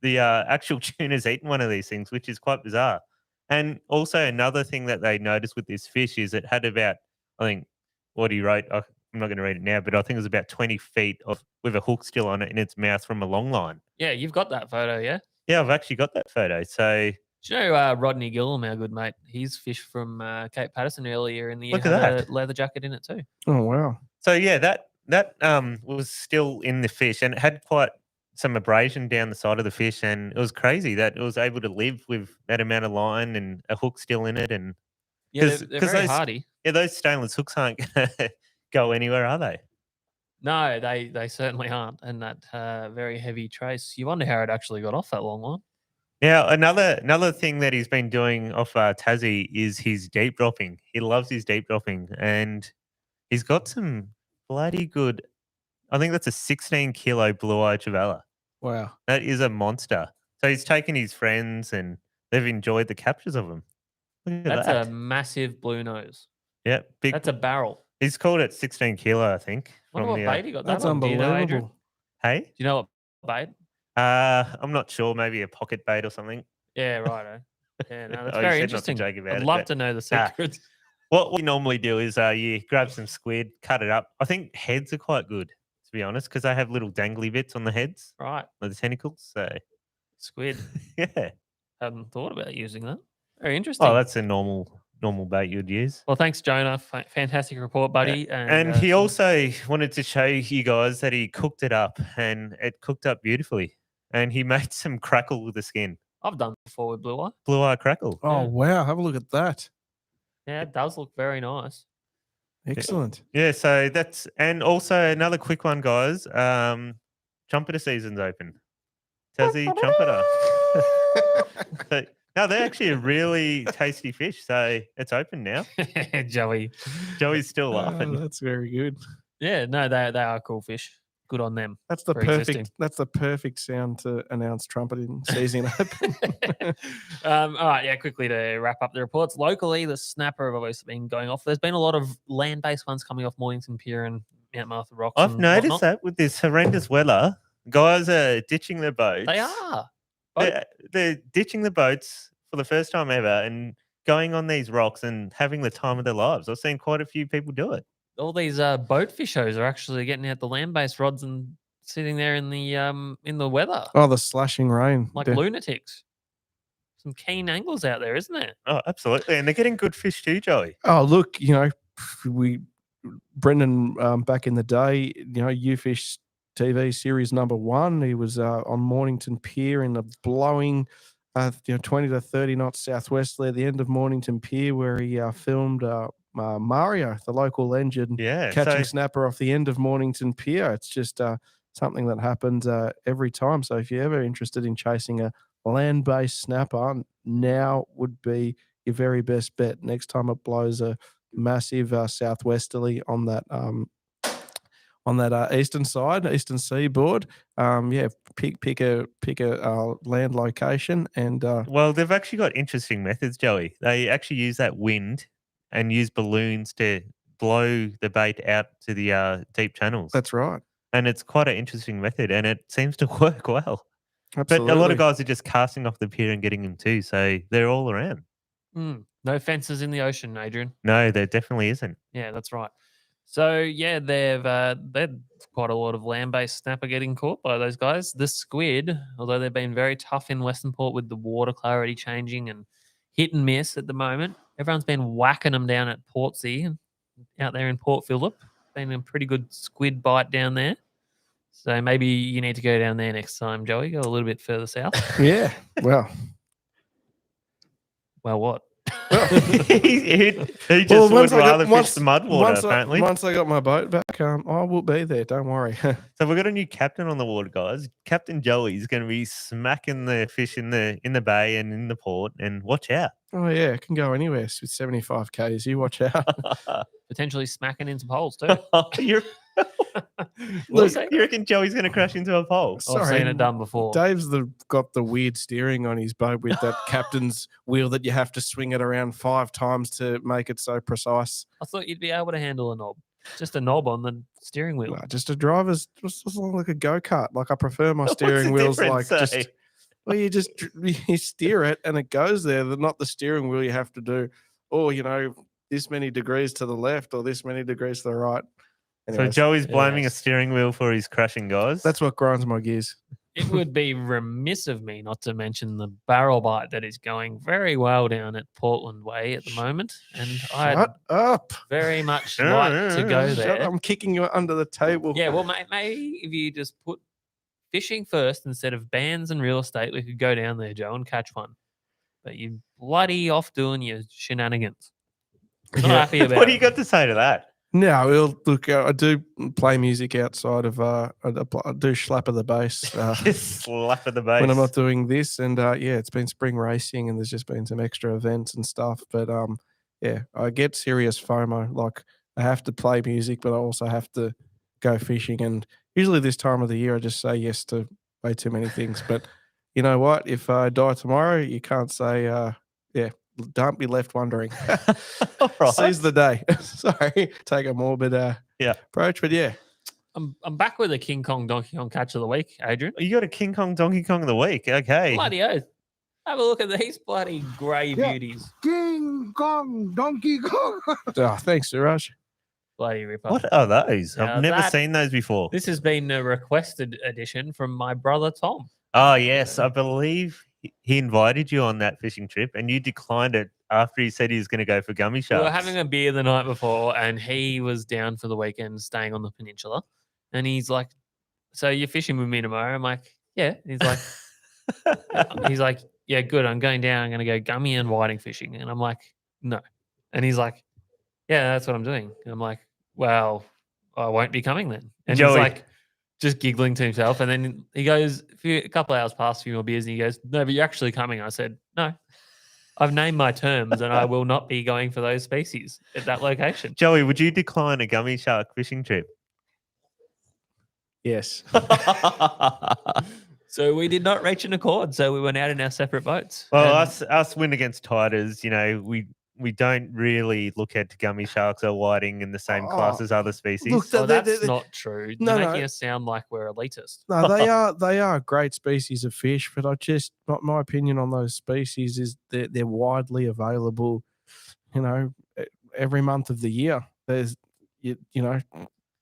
the actual tuna's eaten one of these things, which is quite bizarre. And also another thing that they noticed with this fish is it had about, I think, what he wrote, I'm not going to read it now, but I think it was about 20 feet with a hook still on it in its mouth from a long line. Yeah, you've got that photo, yeah? Yeah, I've actually got that photo. So Do you know Rodney Gillum, our good mate? He's fished from Cape Patterson earlier in the year. Look at had that. a leather jacket in it too. Oh, wow. So yeah, that was still in the fish and it had quite some abrasion down the side of the fish, and it was crazy that it was able to live with that amount of line and a hook still in it. And Yeah, 'Cause- they're 'cause very those- hardy. yeah, those stainless hooks aren't going to go anywhere, are they? No, they certainly aren't. And that very heavy trace. You wonder how it actually got off that long line. Now, another thing that he's been doing off Tassie is his deep dropping. He loves his deep dropping, and he's got some bloody good. I think that's a 16 kilo blue-eye trevally. Wow. That is a monster. So he's taken his friends, and they've enjoyed the captures of him. Look at That's that. a massive blue nose. Yeah, big. That's a barrel. He's called it 16 kilo, I think. Wonder what bait he got that That's on. Do you know, Adrian? unbelievable. Hey, Do you know what bait? I'm not sure. Maybe a pocket bait or something. Yeah, right. Yeah, no, that's Oh, you very said not to interesting. joke about I'd it, love but- to know the Nah. secrets. What we normally do is you grab some squid, cut it up. I think heads are quite good, to be honest, because they have little dangly bits on the heads, Right. or the tentacles. So Squid. yeah. Hadn't thought about using that. Very interesting. Oh, that's a normal bait you'd use. Well, thanks, Jonah. Fantastic report, buddy. And he also wanted to show you guys that he cooked it up, and it cooked up beautifully. And he made some crackle with the skin, I've done before with blue eye. blue eye crackle. Oh, Yeah. wow. Have a look at that. Yeah, it does look very nice. Excellent. Yeah, so that's, and also another quick one, guys. Trumpeter season's open. Tassie trumpeter. So, no, they're actually a really tasty fish. So it's open now. Joey. Joey's still Oh, laughing. that's very good. Yeah, no, they are cool fish. Good on them. That's the For perfect. existing. That's the perfect sound to announce trumpeting season open. All right, yeah, quickly to wrap up the reports. Locally, the snapper have obviously been going off. There's been a lot of land-based ones coming off Mornington Pier and Mount Martha Rocks. I've and noticed whatnot. that with this horrendous weather, guys are ditching their boats. They are. They're ditching the boats for the first time ever and going on these rocks and having the time of their lives. I've seen quite a few people do it. All these boat fishers are actually getting out the land-based rods and sitting there in the weather Oh, the slashing rain. like Yeah. lunatics. Some keen anglers out there, isn't there? Oh, absolutely. And they're getting good fish too, Joey. Oh, look, Brendan, back in the day, UFish TV series #1, he was on Mornington Pier in the blowing, 20 to 30 knots southwesterly at the end of Mornington Pier, where he filmed Mario, the local legend, Yeah. catching So, snapper off the end of Mornington Pier. It's just something that happens every time. So if you're ever interested in chasing a land-based snapper, now would be your very best bet. Next time it blows a massive southwesterly on that eastern side, eastern seaboard, pick a land location and well, they've actually got interesting methods, Joey. They actually use that wind and use balloons to blow the bait out to the deep channels. that's right. And it's quite an interesting method, and it seems to work well. Absolutely. But a lot of guys are just casting off the pier and getting them too, so they're all around. No fences in the ocean, Adrian. No, there definitely isn't. Yeah, that's right. So yeah, they've quite a lot of land-based snapper getting caught by those guys. The squid, although they've been very tough in Western Port with the water clarity changing and hit and miss at the moment, everyone's been whacking them down at Portsea and out there in Port Phillip. Been a pretty good squid bite down there. So maybe you need to go down there next time, Joey. Go a little bit further south. Yeah. Well. Well, what? he just would rather fish the mud water, apparently. Once I got my boat back, I will be there. Don't worry. So we've got a new captain on the water, guys. Captain Joey's going to be smacking the fish in the bay and in the port, and watch out. Oh, yeah. It can go anywhere with 75 Ks. You watch out. Potentially smacking into poles too. Look, you reckon Joey's going to crash into a pole? I've seen it done before. Dave's got the weird steering on his boat with that captain's wheel that you have to swing it around 5 times to make it so precise. I thought you'd be able to handle a knob. Just a knob on the steering wheel. No, just a driver's, just like a go-kart. Like I prefer my steering wheels like just... Well, you steer it and it goes there. Not the steering wheel you have to do, this many degrees to the left or this many degrees to the right. Anyways, so Joey's blaming a steering wheel for his crashing, guys. That's what grinds my gears. It would be remiss of me not to mention the barrel bite that is going very well down at Portland Way at the moment. And I'd very much like to go there. I'm kicking you under the table. Yeah, well, maybe if you just put fishing first instead of bands and real estate, we could go down there, Joe, and catch one. But you bloody off doing your shenanigans. Not happy about What do you got to say to that? No, look, I do play music outside of, I do slap of the bass. Just slap of the bass. When I'm not doing this. And it's been spring racing and there's just been some extra events and stuff. But I get serious FOMO. Like I have to play music, but I also have to go fishing. And usually this time of the year, I just say yes to way too many things. But you know what? If I die tomorrow, you can't say, don't be left wondering. Right. Seize the day. Sorry, take a morbid approach, but yeah. I'm back with a King Kong Donkey Kong catch of the week, Adrian. You got a King Kong Donkey Kong of the week. Okay. Bloody oath. Have a look at these bloody grey beauties. King Kong, Donkey Kong. Oh, thanks, Suraj. Bloody ripper. What are those? Now I've never seen those before. This has been a requested edition from my brother Tom. Oh, yes. I believe he invited you on that fishing trip and you declined it after he said he was going to go for gummy sharks. We were having a beer the night before and he was down for the weekend staying on the peninsula. And he's like, so you're fishing with me tomorrow? I'm like, yeah. And he's like, yeah, good. I'm going down. I'm going to go gummy and whiting fishing. And I'm like, no. And he's like, yeah, that's what I'm doing. And I'm like, well, I won't be coming then. And Joey. he's like, just giggling to himself. And then he goes, a couple of hours past, a few more beers, and he goes, no, but you're actually coming. I said, no, I've named my terms and I will not be going for those species at that location. Joey, would you decline a gummy shark fishing trip? Yes. So we did not reach an accord. So we went out in our separate boats. Well, us win against tiders, we don't really look at gummy sharks or whiting in the same class as other species. Look, that's not true. You're making us sound like we're elitist. No, they are a great species of fish, but my opinion on those species is they're widely available, every month of the year. There's,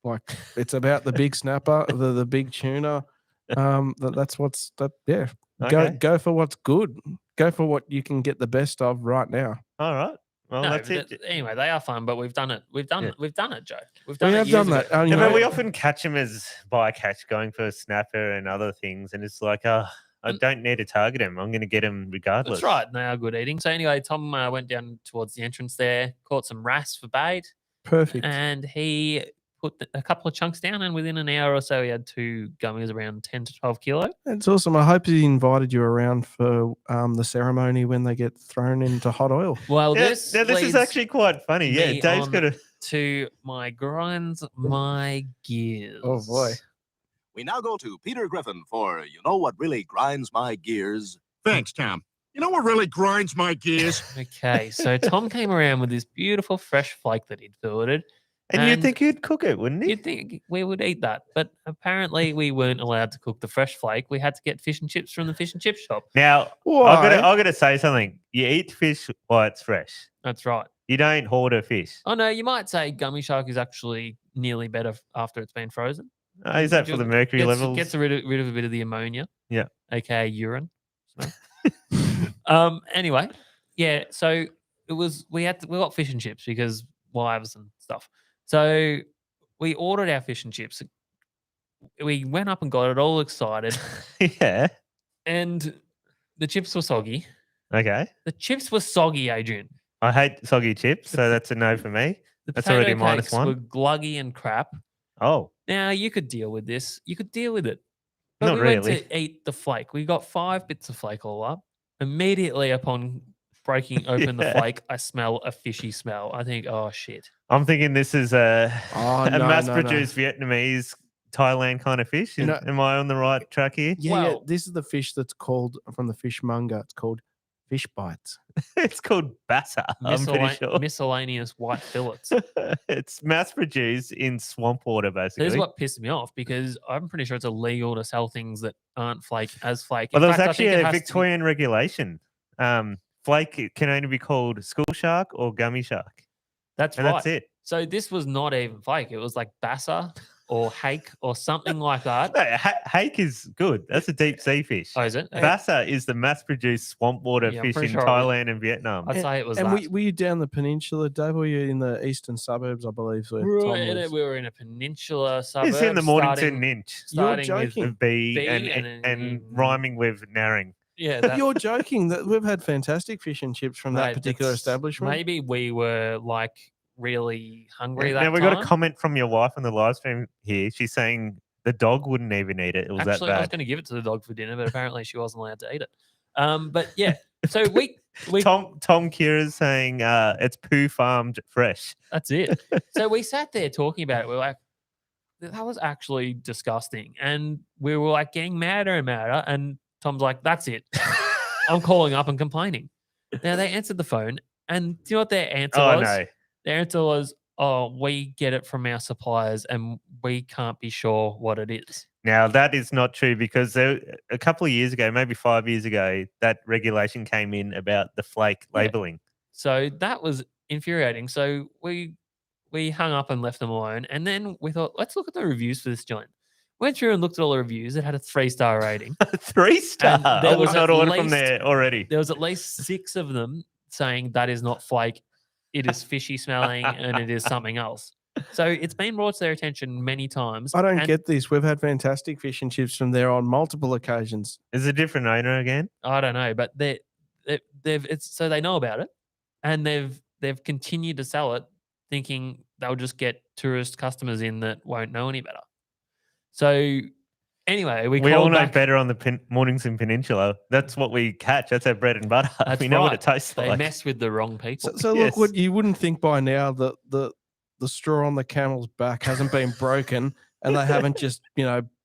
like it's about the big snapper, the big tuna. That's what's that. Yeah, Okay. Go for what's good. Go for what you can get the best of right now. All right. Well, No, that's it. Anyway, they are fun, but we've done it. We've done it, Joe. We've We done it. have done years that. ago. But we often catch them as bycatch, going for snapper and other things, and it's like, I don't need to target him. I'm going to get him regardless. That's right. And they are good eating. So anyway, Tom went down towards the entrance there, caught some wrasse for bait, Perfect. and he put a couple of chunks down, and within an hour or so, he had 2 gummies around 10 to 12 kilo. That's awesome. I hope he invited you around for the ceremony when they get thrown into hot oil. Well, This is actually quite funny. Yeah, me Dave's on got a. to my grinds, my gears. Oh boy. We now go to Peter Griffin for You Know What Really Grinds My Gears. Thanks, Tom. You know what really grinds my gears? Okay, so Tom came around with this beautiful fresh flake that he'd filleted, And you'd think you'd cook it, wouldn't you? You'd think we would eat that, but apparently we weren't allowed to cook the fresh flake. We had to get fish and chips from the fish and chip shop. Now, Why? I gotta say something. You eat fish while it's fresh. That's right. You don't hoard a fish. Oh no, you might say gummy shark is actually nearly better after it's been frozen. Is that for the mercury levels? Gets rid of a bit of the ammonia. Yeah. AKA urine. Anyway, yeah. So we got fish and chips because wives and stuff. So we ordered our fish and chips. We went up and got it all excited, Yeah. and the chips were soggy. Okay. The chips were soggy, Adrian. I hate soggy chips, so that's a no for me. The That's potato already a minus cakes one. were gluggy and crap. Oh, Now you could deal with this. You could deal with it. But not we really. went to eat the flake. We got 5 bits of flake all up. Immediately upon breaking open the Yeah. flake, I smell a fishy smell. I think, oh shit. I'm thinking this is a Oh, no, mass-produced Vietnamese Thailand kind of fish. You know- Am I on the right track here? Yeah, Well- this is the fish that's called from the fishmonger. It's called fish bites. It's called bassa. I'm pretty sure. Miscellaneous white fillets. It's mass-produced in swamp water, basically. Here's what pissed me off because I'm pretty sure it's illegal to sell things that aren't flake as flake. Well, In there was fact, I actually think it a has to be- Victorian regulation. Flake it can only be called school shark or gummy shark, That's and right. that's it. So this was not even flake. It was like bassa or hake or something like that. No, hake is good. That's a deep sea fish. Oh, is it? Bassa is the mass-produced swamp water Yeah, I'm fish pretty in sure it was- Thailand and Vietnam. I'd say it was And that. were you down the peninsula, Dave, or were you in the eastern suburbs, I believe? Where Tom Right, lives? we were in a peninsula suburb. It's in the Mornington starting- Ninch. You're starting with joking. The B, B and, and and, then- rhyming with naring. Yeah, that, You're joking. That we've had fantastic fish and chips from that mate, particular that's- establishment. Maybe we were like really hungry that Now we time. got a comment from your wife on the live stream here. She's saying the dog wouldn't even eat it. It was Actually, that I was bad. going to give it to the dog for dinner, but apparently she wasn't allowed to eat it. But yeah, so we Tom Kira's saying it's poo farmed fresh. that's it. So we sat there talking about it. We are like, that was actually disgusting, and we were like getting madder and madder. And Tom's like, "That's it. I'm calling up and complaining." Now they answered the phone, and do you know what their answer Oh was? no. Their answer was, "Oh, we get it from our suppliers, and we can't be sure what it is." Now that is not true because a couple of years ago, maybe 5 years ago, that regulation came in about the flake Yeah. labeling. So that was infuriating. So we hung up and left them alone, and then we thought, let's look at the reviews for this joint. Went through and looked at all the reviews. It had a 3-star rating. 3-star. there I was would not at order from least- there already. There was at least 6 of them saying that is not flake, it is fishy smelling, and it is something else. So it's been brought to their attention many times. I don't and get this. We've had fantastic fish and chips from there on multiple occasions. Is it a different owner again? I don't know, but so they know about it, and they've continued to sell it, thinking they'll just get tourist customers in that won't know any better. So anyway, we We all called know back. better on the Mornington Peninsula. That's what we catch. That's our bread and butter. That's we know what right. it tastes They like. mess with the wrong people. So look, Yes. what you wouldn't think by now that the straw on the camel's back hasn't been broken, and they haven't just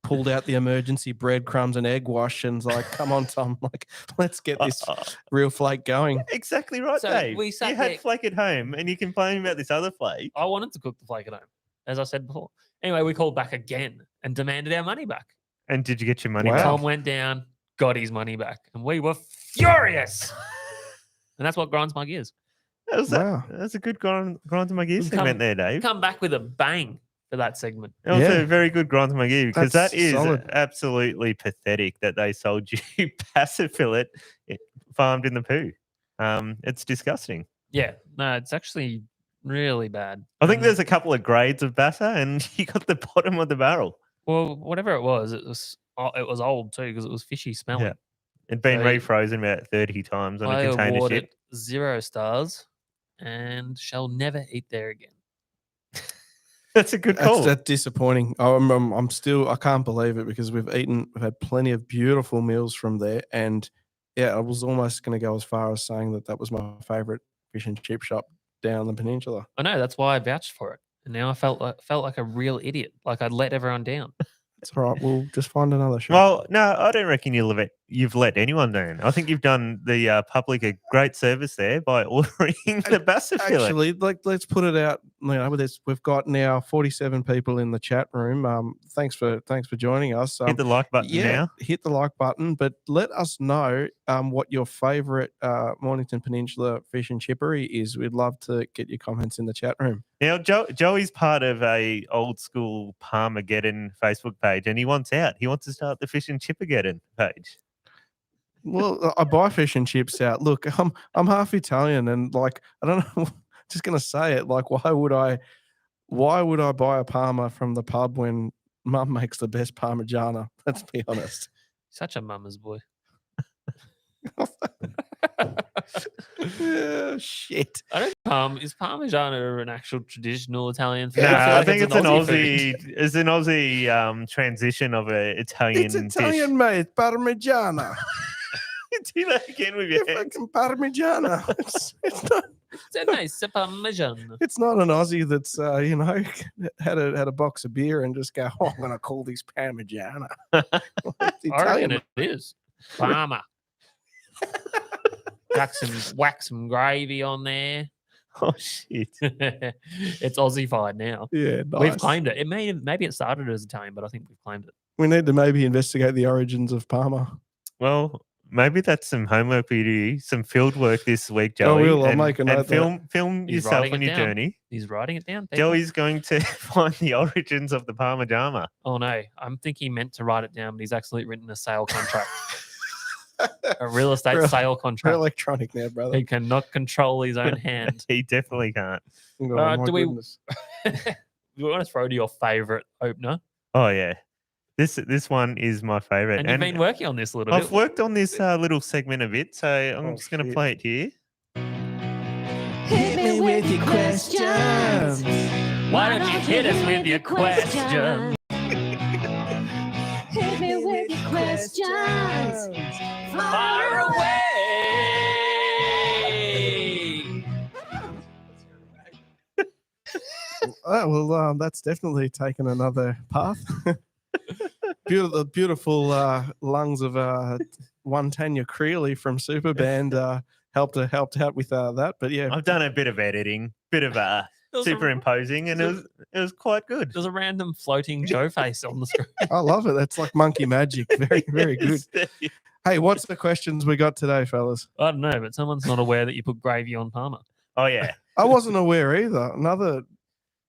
pulled out the emergency breadcrumbs and egg wash and like, come on, Tom, like let's get this real flake going. Exactly right, So Dave. we sat You had there- flake at home and you complain about this other flake. I wanted to cook the flake at home, as I said before. Anyway, we called back again and demanded our money back. And did you get your money Wow. back? Tom went down, got his money back, and we were furious. And that's what Grinds My Gears. Wow. That's a good grind to my gear We've segment come- there, Dave. Come back with a bang for that segment. That was Yeah. a very good grind to my gear because That's that is solid. absolutely pathetic that they sold you passive fillet farmed in the poo. It's disgusting. Yeah, no, it's actually really bad. I think And- there's a couple of grades of bassa, and you got the bottom of the barrel. well, whatever it was old too because it was fishy smelling. Yeah. It'd been So- refrozen about 30 times on I a container awarded ship. 0 stars and shall never eat there again. That's a good call. That's disappointing. I'm still, I can't believe it because we've had plenty of beautiful meals from there, and yeah, I was almost going to go as far as saying that was my favorite fish and chip shop down the peninsula. I know that's why I vouched for it, and now I felt like a real idiot, like I'd let everyone down. It's all right. We'll just find another shop. Well, no, I don't reckon you've let anyone down. I think you've done the public a great service there by ordering the Bassa fillet. Actually, let's put it out. With this, we've got now 47 people in the chat room. Thanks for joining us. Hit the like button now. Hit the like button, but let us know what your favourite Mornington Peninsula fish and chippery is. We'd love to get your comments in the chat room. Now, Joey's part of a old school Palmageddon Facebook page, and he wants out. He wants to start the Fish and Chippergeddon page. Well, I buy fish and chips out. Look, I'm half Italian, and I don't know. Just gonna say it. Why would I buy a Parma from the pub when Mum makes the best Parmigiana? Let's be honest. Such a mama's boy. Shit. I don't. Is Parmigiana an actual traditional Italian food? No, I like think it's an Aussie Aussie. It's an Aussie transition of a Italian. It's Italian made Parmigiana. Do that again with your hands. Fucking Parmigiana. It's not. It's a nice Parmigiana. It's not an Aussie that's had a box of beer and just go, I'm gonna call this Parmigiana. It's I reckon Italian. it is. Parma. Whack some gravy on there. Oh shit! It's Aussified now. Yeah, nice. We've claimed it. Maybe it started as Italian, but I think we've claimed it. We need to maybe investigate the origins of Parma. Well, maybe that's some homework for you to do, some field work this week, Joey. I will. I'll and, make a note of and film He's yourself writing on it your down. journey. He's writing it down. people. Joey's going to find the origins of the Parmigiana. Oh no, I'm thinking he meant to write it down, but he's actually written a sale contract, a real estate We're- sale We're contract. electronic now, brother. He cannot control his own hand. He definitely can't. Oh, Uh, my do we- goodness. We want to throw to your favourite opener, Oh yeah, this one is my favorite. and you've been working on this a little I've bit. worked on this little segment a bit, so I'm Oh, just going to shit. play it here. Hit me with your questions. Why don't you hit us with your question? Hit me with your questions. Fire away! Well, that's definitely taken another path. Beautiful lungs of one Tanya Creeley from Superband helped out with that. But yeah, I've done a bit of editing, bit of superimposing, and it was quite good. There's a random floating Joe face on the screen. I love it. That's like monkey magic. Very, very good. Hey, what's the questions we got today, fellas? I don't know, but someone's not aware that you put gravy on Parma. Oh yeah. I wasn't aware either. Another.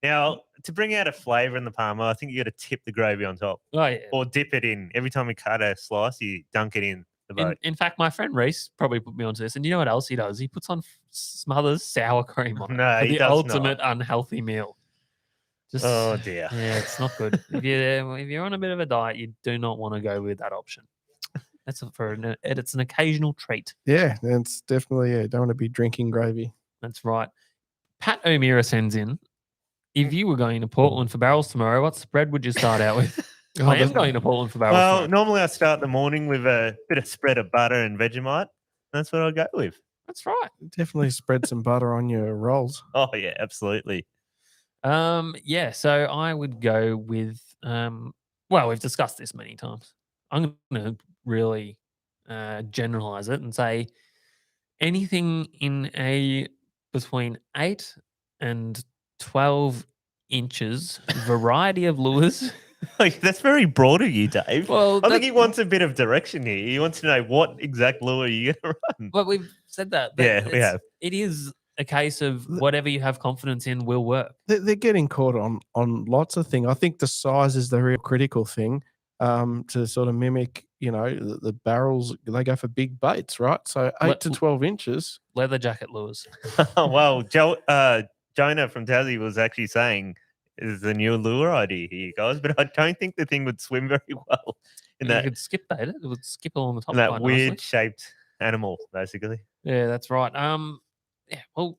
Now to bring out a flavour in the Parma, I think you got to tip the gravy on top Oh yeah. or dip it in. Every time you cut a slice, you dunk it in the boat. In fact, my friend Reese probably put me onto this, and you know what else he does? He puts on Smothers sour cream on it. No, for he the does ultimate not. unhealthy meal. Just, Oh dear. yeah, it's not good. If you're on a bit of a diet, you do not want to go with that option. It's an occasional treat. Yeah, it's definitely don't want to be drinking gravy. That's right. Pat O'Meara sends in, if you were going to Portland for barrels tomorrow, what spread would you start out with? I am going to Portland for barrels Well, tomorrow. normally I start the morning with a bit of spread of butter and Vegemite. That's what I go with. That's right. Definitely spread some butter on your rolls. Oh yeah, absolutely. Yeah, so I would go with well, we've discussed this many times. I'm gonna really generalize it and say anything in a between 8 and 12 inches variety of lures. Like, that's very broad of you, Dave. Well, I think he wants a bit of direction here. He wants to know what exact lure you're going to run. Well, we've said that. But Yeah, we have. It is a case of whatever you have confidence in will work. They're getting caught on lots of things. I think the size is the real critical thing to sort of mimic, the barrels. They go for big baits, right? So 8 to 12 inches. Leather jacket lures. Well, Jonah from Tassie was actually saying is the new lure idea here, guys, but I don't think the thing would swim very well in You that, could skip bait it. It would skip along the top. in that quite weird nicely. shaped animal, basically. Yeah, that's right. Yeah. Well,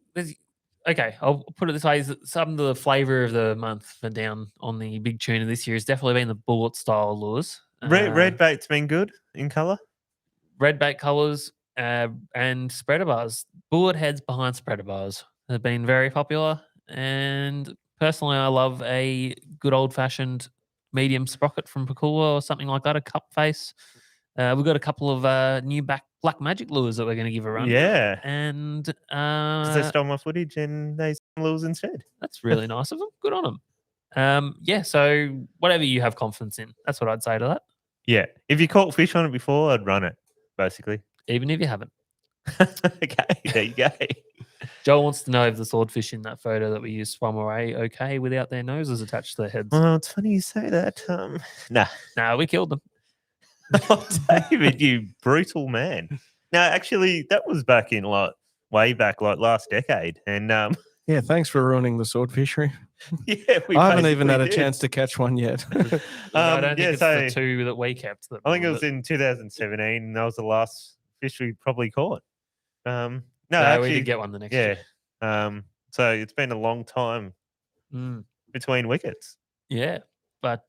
okay. I'll put it this way: is some of the flavour of the month for down on the big tuna this year has definitely been the bullet style lures. Red bait's been good in colour. Red bait colours, and spreader bars. Bullet heads behind spreader bars have been very popular. And personally, I love a good old fashioned medium sprocket from Pakula or something like that, a cup face. We've got a couple of new black magic lures that we're going to give a run. Yeah. And Because they stole my footage and they stole lures instead. that's really nice of them. Good on them. Yeah, so whatever you have confidence in, that's what I'd say to that. Yeah. If you caught fish on it before, I'd run it, basically. Even if you haven't. Okay, there you go. Joel wants to know if the swordfish in that photo that we used swam away okay without their noses attached to their heads. Well, it's funny you say that. Nah. No, we killed them. Oh, David, you brutal man. No, actually, that was back in way back, last decade. And Yeah, thanks for ruining the sword fishery. yeah, I haven't even had a basically chance to catch one yet. Look, I don't yeah, think it's the two that we kept. That I think it ruined was in 2017. And that was the last fish we probably caught. No, we actually, did get one the next yeah. year. So it's been a long time between wickets. Yeah, but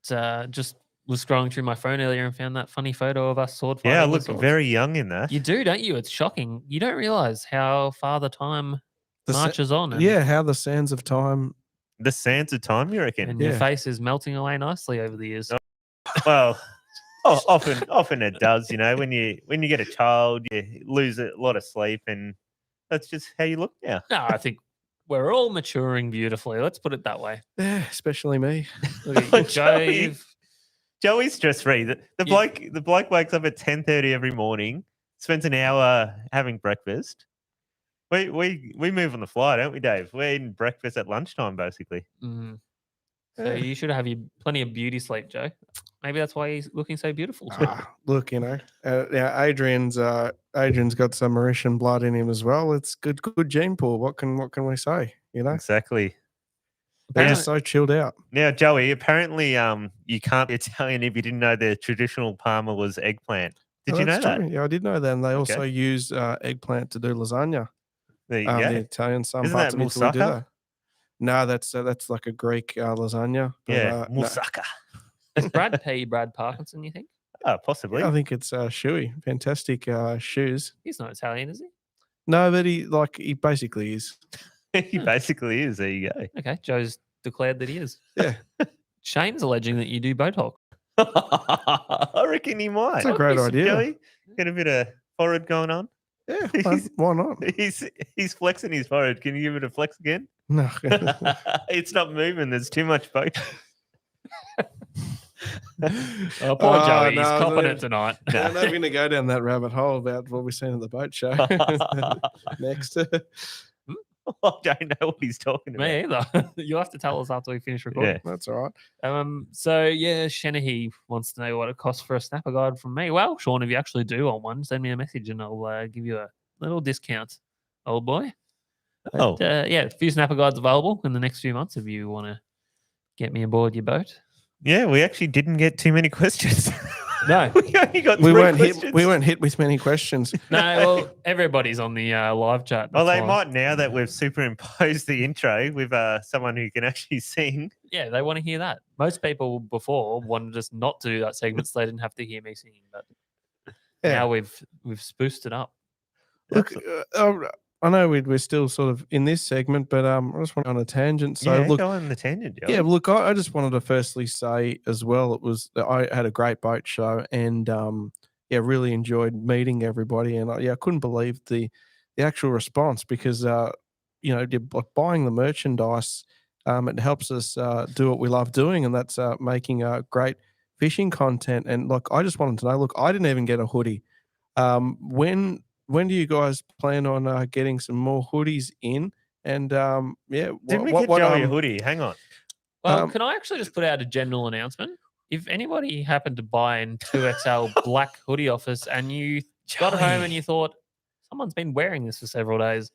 just was scrolling through my phone earlier and found that funny photo of us sword fighting. Yeah, I with look swords. very young in that. You do, don't you? It's shocking. You don't realize how far the time marches on. And, Yeah, how the sands of time. The sands of time, you reckon? and your Yeah. face is melting away nicely over the years. Well, often it does. You know, when you get a child, you lose a lot of sleep, and that's just how you look now. No, I think we're all maturing beautifully. Let's put it that way. Yeah, especially me. Look at you, Joe. Joey. Joey's stress-free. The bloke wakes up at 10:30 every morning, spends an hour having breakfast. We move on the fly, don't we, Dave? We're eating breakfast at lunchtime, basically. Mm. So you should have plenty of beauty sleep, Joe. Maybe that's why he's looking so beautiful. Look, yeah, Adrian's got some Mauritian blood in him as well. It's good gene pool. What can we say? You know, Exactly. they're Apparently- just so chilled out. Now, Joey, apparently, you can't be Italian if you didn't know the traditional parma was eggplant. Did Oh, you know that's that? true. Yeah, I did know that. And they Okay. also use eggplant to do lasagna. There you The go. Italian, some Isn't parts that of Italy do moussaka? that. No, that's like a Greek lasagna. But, Yeah, no. moussaka. Is Brad Parkinson, you think? Oh, possibly. Yeah, I think it's Shuey. Fantastic shoes. He's not Italian, is he? No, but he basically is. He basically is. There you go. Okay, Joe's declared that he is. Yeah. Shane's alleging that you do Botox. I reckon he might. It's a great idea. Joey, get a bit of forehead going on. Yeah, why not? He's flexing his forehead. Can you give it a flex again? No. It's not moving. There's too much boat. Oh, poor Oh, Joey. He's no, copping no. it tonight. Yeah, I'm not going to go down that rabbit hole about what we've seen at the boat show. Next. I don't know what he's talking about. Me either. You'll have to tell us after we finish recording. Yeah. That's all right. So yeah, Shanahy wants to know what it costs for a snapper guide from me. Well, Sean, if you actually do want one, send me a message and I'll give you a little discount, old boy. Oh, But, yeah, a few snapper guides available in the next few months if you want to get me aboard your boat. yeah. We actually didn't get too many questions. No, we only got We three weren't questions. hit. We weren't hit with many questions. no. Well, everybody's on the live chat. Well, that's they why. might now that we've superimposed the intro with someone who can actually sing. Yeah, they want to hear that. Most people before wanted us not to do that segment, so they didn't have to hear me singing. But Yeah. now we've spruced it up. Look, I know we're still sort of in this segment, but I just went on a tangent. So yeah, look, go on the tangent. Joey. yeah, look, I just wanted to firstly say as well, it was I had a great boat show and yeah, really enjoyed meeting everybody, and I couldn't believe the actual response because you know, like buying the merchandise, it helps us do what we love doing, and that's making great fishing content. And look, I just wanted to know, look, I didn't even get a hoodie. When do you guys plan on getting some more hoodies in? And yeah, Didn't we get Joey a hoodie? Hang on. Well, can I actually just put out a general announcement? If anybody happened to buy an 2XL black hoodie off us and you got home and you thought, someone's been wearing this for several days,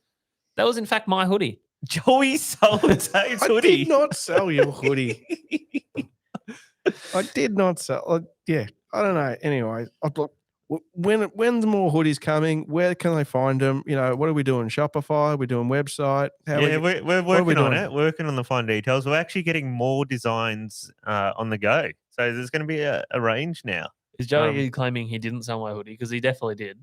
that was in fact my hoodie. Joey sold Dave's I hoodie. did not sell your hoodie. I did not sell. Yeah, I don't know. Anyway, when's more hoodies coming? Where can they find them? You know, what are we doing? Shopify? We're doing website? Yeah, we're are we working on doing? it. Working on the fine details. We're actually getting more designs on the go. So there's going to be a range now. Is Joey claiming he didn't sell my hoodie? Because he definitely did.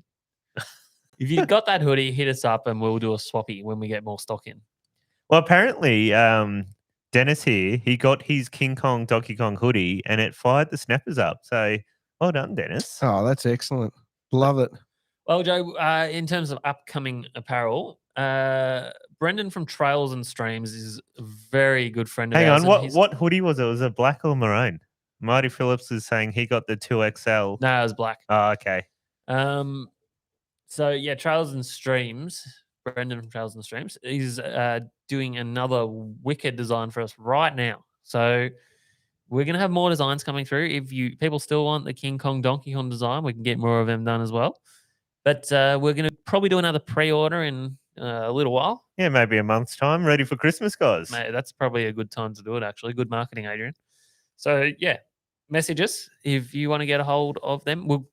If you got that hoodie, hit us up and we'll do a swappy when we get more stock in. Well, apparently, Dennis here, he got his King Kong Donkey Kong hoodie and it fired the snappers up. So I Well done, Dennis. Oh, that's excellent. Love it. Well, Joe, in terms of upcoming apparel, Brendan from Trails and Streams is a very good friend of Hang ours. on, and he's- what hoodie was it? Was it black or maroon? Marty Phillips is saying he got the 2XL. No, it was black. Oh, okay. So yeah, Trails and Streams, Brendan from Trails and Streams, is doing another wicked design for us right now. So we're gonna have more designs coming through. If people still want the King Kong Donkey Kong design, we can get more of them done as well. But we're gonna probably do another pre-order in a little while. Yeah, maybe a month's time. Ready for Christmas, guys. Mate, that's probably a good time to do it. Actually, good marketing, Adrian. So yeah, message us if you want to get a hold of them. We'll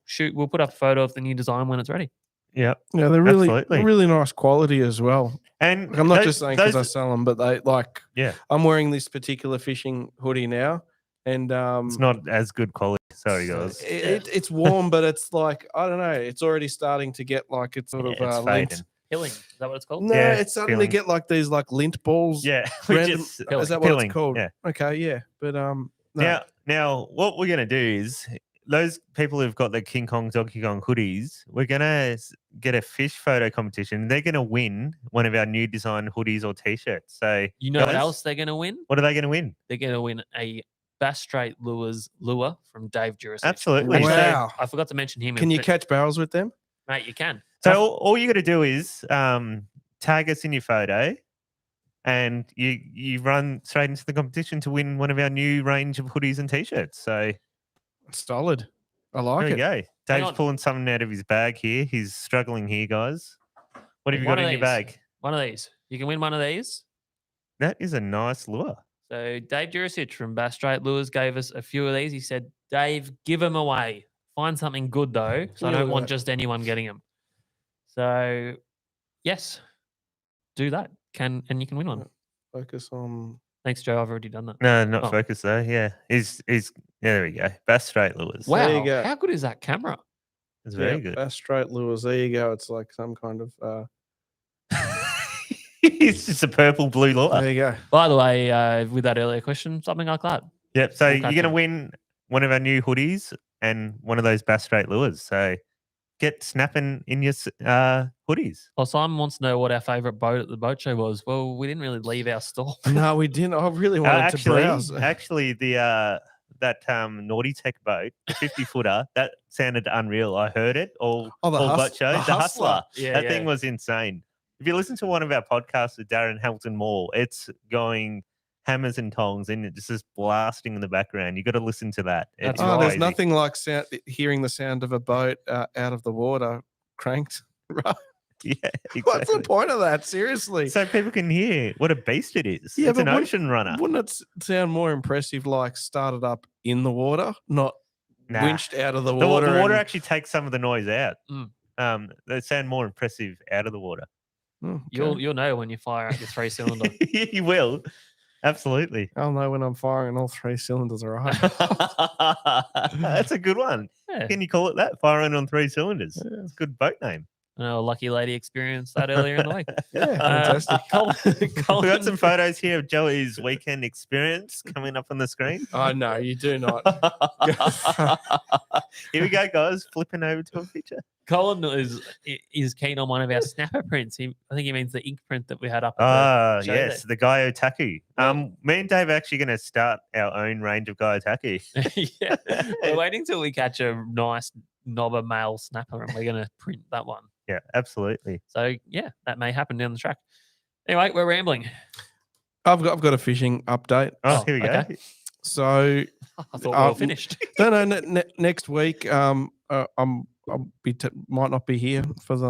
put up a photo of the new design when it's ready. Yep. Yeah, they're really, Absolutely. really nice quality as well. And Like, I'm not tho- just saying because I those- sell them, but they like. Yeah. I'm wearing this particular fishing hoodie now, and it's not as good quality. Sorry, guys. it's warm, but it's like I don't know. It's already starting to get like it's sort Yeah, of it's lint. fading. Pilling, is that what it's called? No, Yeah, it's starting peeling. to get like these like lint balls. Yeah, we Random, just is that what peeling, it's called? yeah. Okay, yeah, but no. Now, what we're gonna do is those people who've got the King Kong Donkey Kong hoodies, we're gonna get a fish photo competition. They're gonna win one of our new design hoodies or t-shirts. So You know what guys, else they're going to win? What are they gonna win? They're going to win a Bass Strait Lures lure from Dave Jurisic. Absolutely. Actually, Wow. I forgot to mention him. Can you catch barrels with them? Mate, you can. So all you got to do is tag us in your photo, and you run straight into the competition to win one of our new range of hoodies and t-shirts. So Solid. I like there you it. go. Hang Dave's on. pulling something out of his bag here. He's struggling here, guys. What have you One got of in your these. bag? One of these. You can win one of these. That is a nice lure. So Dave Jurisic from Bass Strait Lures gave us a few of these. He said, Dave, give them away. Find something good, though. So I Yeah, don't want that- just anyone getting them. So, yes, do that. And you can win one. Focus on. Thanks, Joe. I've already done that. No, not Oh. focus though. Yeah, he's yeah, there we go. Bass Strait lures. Wow. There you go. How good is that camera? It's very Yeah, good. Bass Strait lures. There you go. It's like some kind of. It's just a purple blue lure. There you go. By the way, with that earlier question, something like that. Yep. So We'll you're catch gonna 'em. win one of our new hoodies and one of those Bass Strait lures. So get snapping in your hoodies. Well, Simon wants to know what our favourite boat at the boat show was. Well, we didn't really leave our stall. No, we didn't. I really wanted to browse. Actually, the that Naughty Tech boat, the 50-footer, that sounded unreal. I heard it all Oh, the boat Hus- show. the The Hustler. Hustler. Yeah, That thing was insane. If you listen to one of our podcasts with Darren Hamilton Moore, it's going hammers and tongs and it's just blasting in the background. You got to listen to that. That's It's Oh, there's crazy. nothing like hearing the sound of a boat out of the water cranked. Right? Yeah, What's the exactly. point of that? Seriously. So people can hear what a beast it is. Yeah, It's an but wouldn't- ocean runner. Wouldn't it sound more impressive like started up in the water, not Nah. winched out of the The water? water and- actually takes some of the noise out. Mm. They sound more impressive out of the water. Oh, okay. You'll know when you fire up your 3-cylinder. You will. Absolutely. I'll know when I'm firing all 3 cylinders are right. That's a good one. Yeah. Can you call it that? Firing on 3 cylinders. Yeah. It's a good boat name. I know a lucky lady experienced that earlier in the week. Yeah, Uh, fantastic. We got some photos here of Joey's weekend experience coming up on the screen. Oh no, you do not. Here we go, guys. Flipping over to a picture. Colin is keen on one of our snapper prints. I think he means the ink print that we had up. At Ah, the show yes, the Guy Otaku. Me and Dave are actually going to start our own range of Guy Otaku. there. Yeah, we're waiting till we catch a nice knobber male snapper, and we're going to print that one. Yeah, absolutely. So yeah, that may happen down the track. Anyway, we're rambling. I've got a fishing update. Oh, here we go. okay. So I thought we were finished. no, next week might not be here for the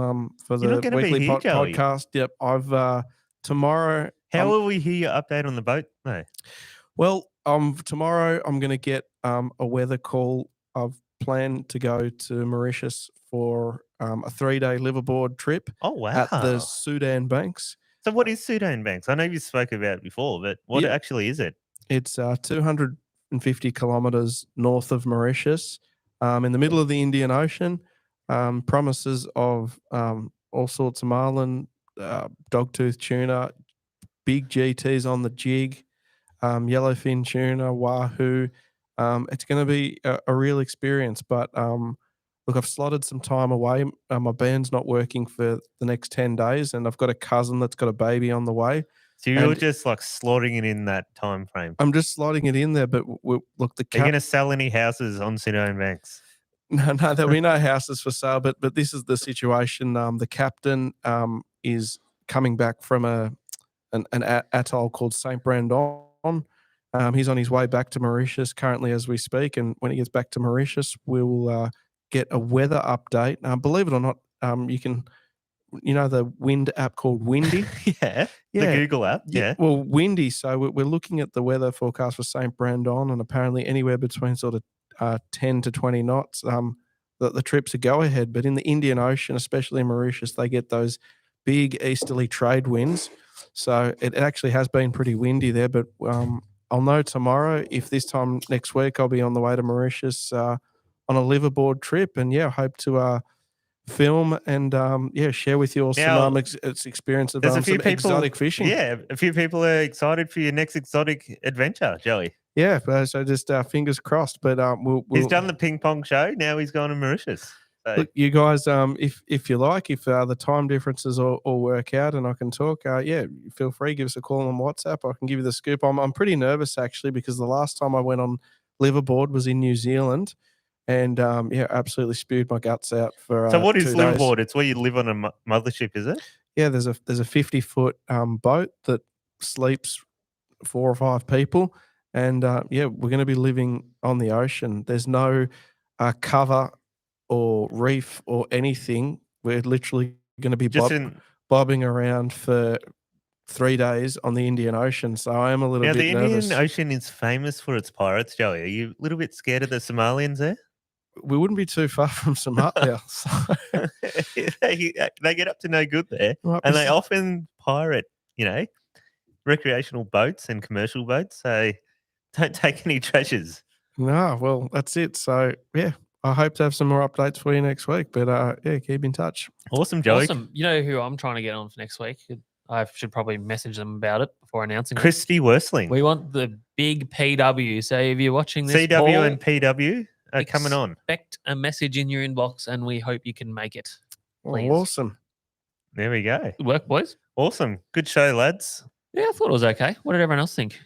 not gonna be weekly here, Joey. podcast. Yep, I've tomorrow. How will we hear your update on the boat? No. Well, tomorrow I'm going to get a weather call. I've planned to go to Mauritius for a 3-day liverboard trip Oh, wow. at the Sudan Banks. So what is Sudan Banks? I know you spoke about it before, but what Yeah. actually is it? It's 250 kilometers north of Mauritius, in the middle of the Indian Ocean. Promises of all sorts of marlin, dogtooth tuna, big GTs on the jig, yellowfin tuna, wahoo, It's going to be a real experience. But look, I've slotted some time away. My band's not working for the next 10 days, and I've got a cousin that's got a baby on the way. So you're just like slotting it in that time frame. I'm just slotting it in there. But look, Are you going to sell any houses on St. Owen Banks? No, there'll be no houses for sale. But this is the situation. The captain is coming back from an atoll called Saint Brandon. He's on his way back to Mauritius currently as we speak, and when he gets back to Mauritius, we'll get a weather update. Believe it or not, you can, the wind app called Windy. Yeah, the Google app. Yeah. Well, Windy. So we're looking at the weather forecast for Saint Brandon, and apparently anywhere between sort of 10 to 20 knots. The trip's a go ahead, but in the Indian Ocean, especially in Mauritius, they get those big easterly trade winds. So it actually has been pretty windy there, but I'll know tomorrow if this time next week I'll be on the way to Mauritius on a liveaboard trip, and hope to film and share with you all some experience of some exotic fishing. Yeah, a few people are excited for your next exotic adventure, Joey. Yeah, so just fingers crossed. But he's done the ping pong show. Now he's gone to Mauritius. So. Look, you guys, if you like, if the time differences all work out and I can talk, feel free, give us a call on WhatsApp. I can give you the scoop. I'm pretty nervous actually because the last time I went on liveaboard was in New Zealand, and absolutely spewed my guts out for. So what is 2 days. liveaboard? It's where you live on a mothership, is it? Yeah, there's a 50-foot boat that sleeps 4 or 5 people, and we're going to be living on the ocean. There's no cover or reef or anything. We're literally going to be bobbing around for 3 days on the Indian Ocean. So I am a little bit nervous. Now, the Indian Ocean is famous for its pirates, Joey. Are you a little bit scared of the Somalians there? We wouldn't be too far from Somalia. So. they get up to no good there, and they often pirate, recreational boats and commercial boats. So don't take any treasures. No, well, that's it. So, I hope to have some more updates for you next week, but keep in touch. Awesome, Joey. Awesome. You know who I'm trying to get on for next week? I should probably message them about it before announcing Christy Worsling. We want the big PW. So if you're watching this, CW and PW are coming on. Expect a message in your inbox, and we hope you can make it. Please. Awesome. There we go. Good work, boys. Awesome. Good show, lads. Yeah, I thought it was okay. What did everyone else think?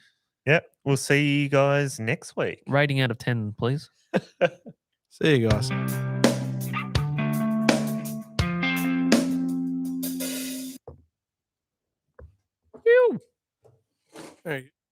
Yep. We'll see you guys next week. Rating out of 10, please. See you guys. Ew. Hey.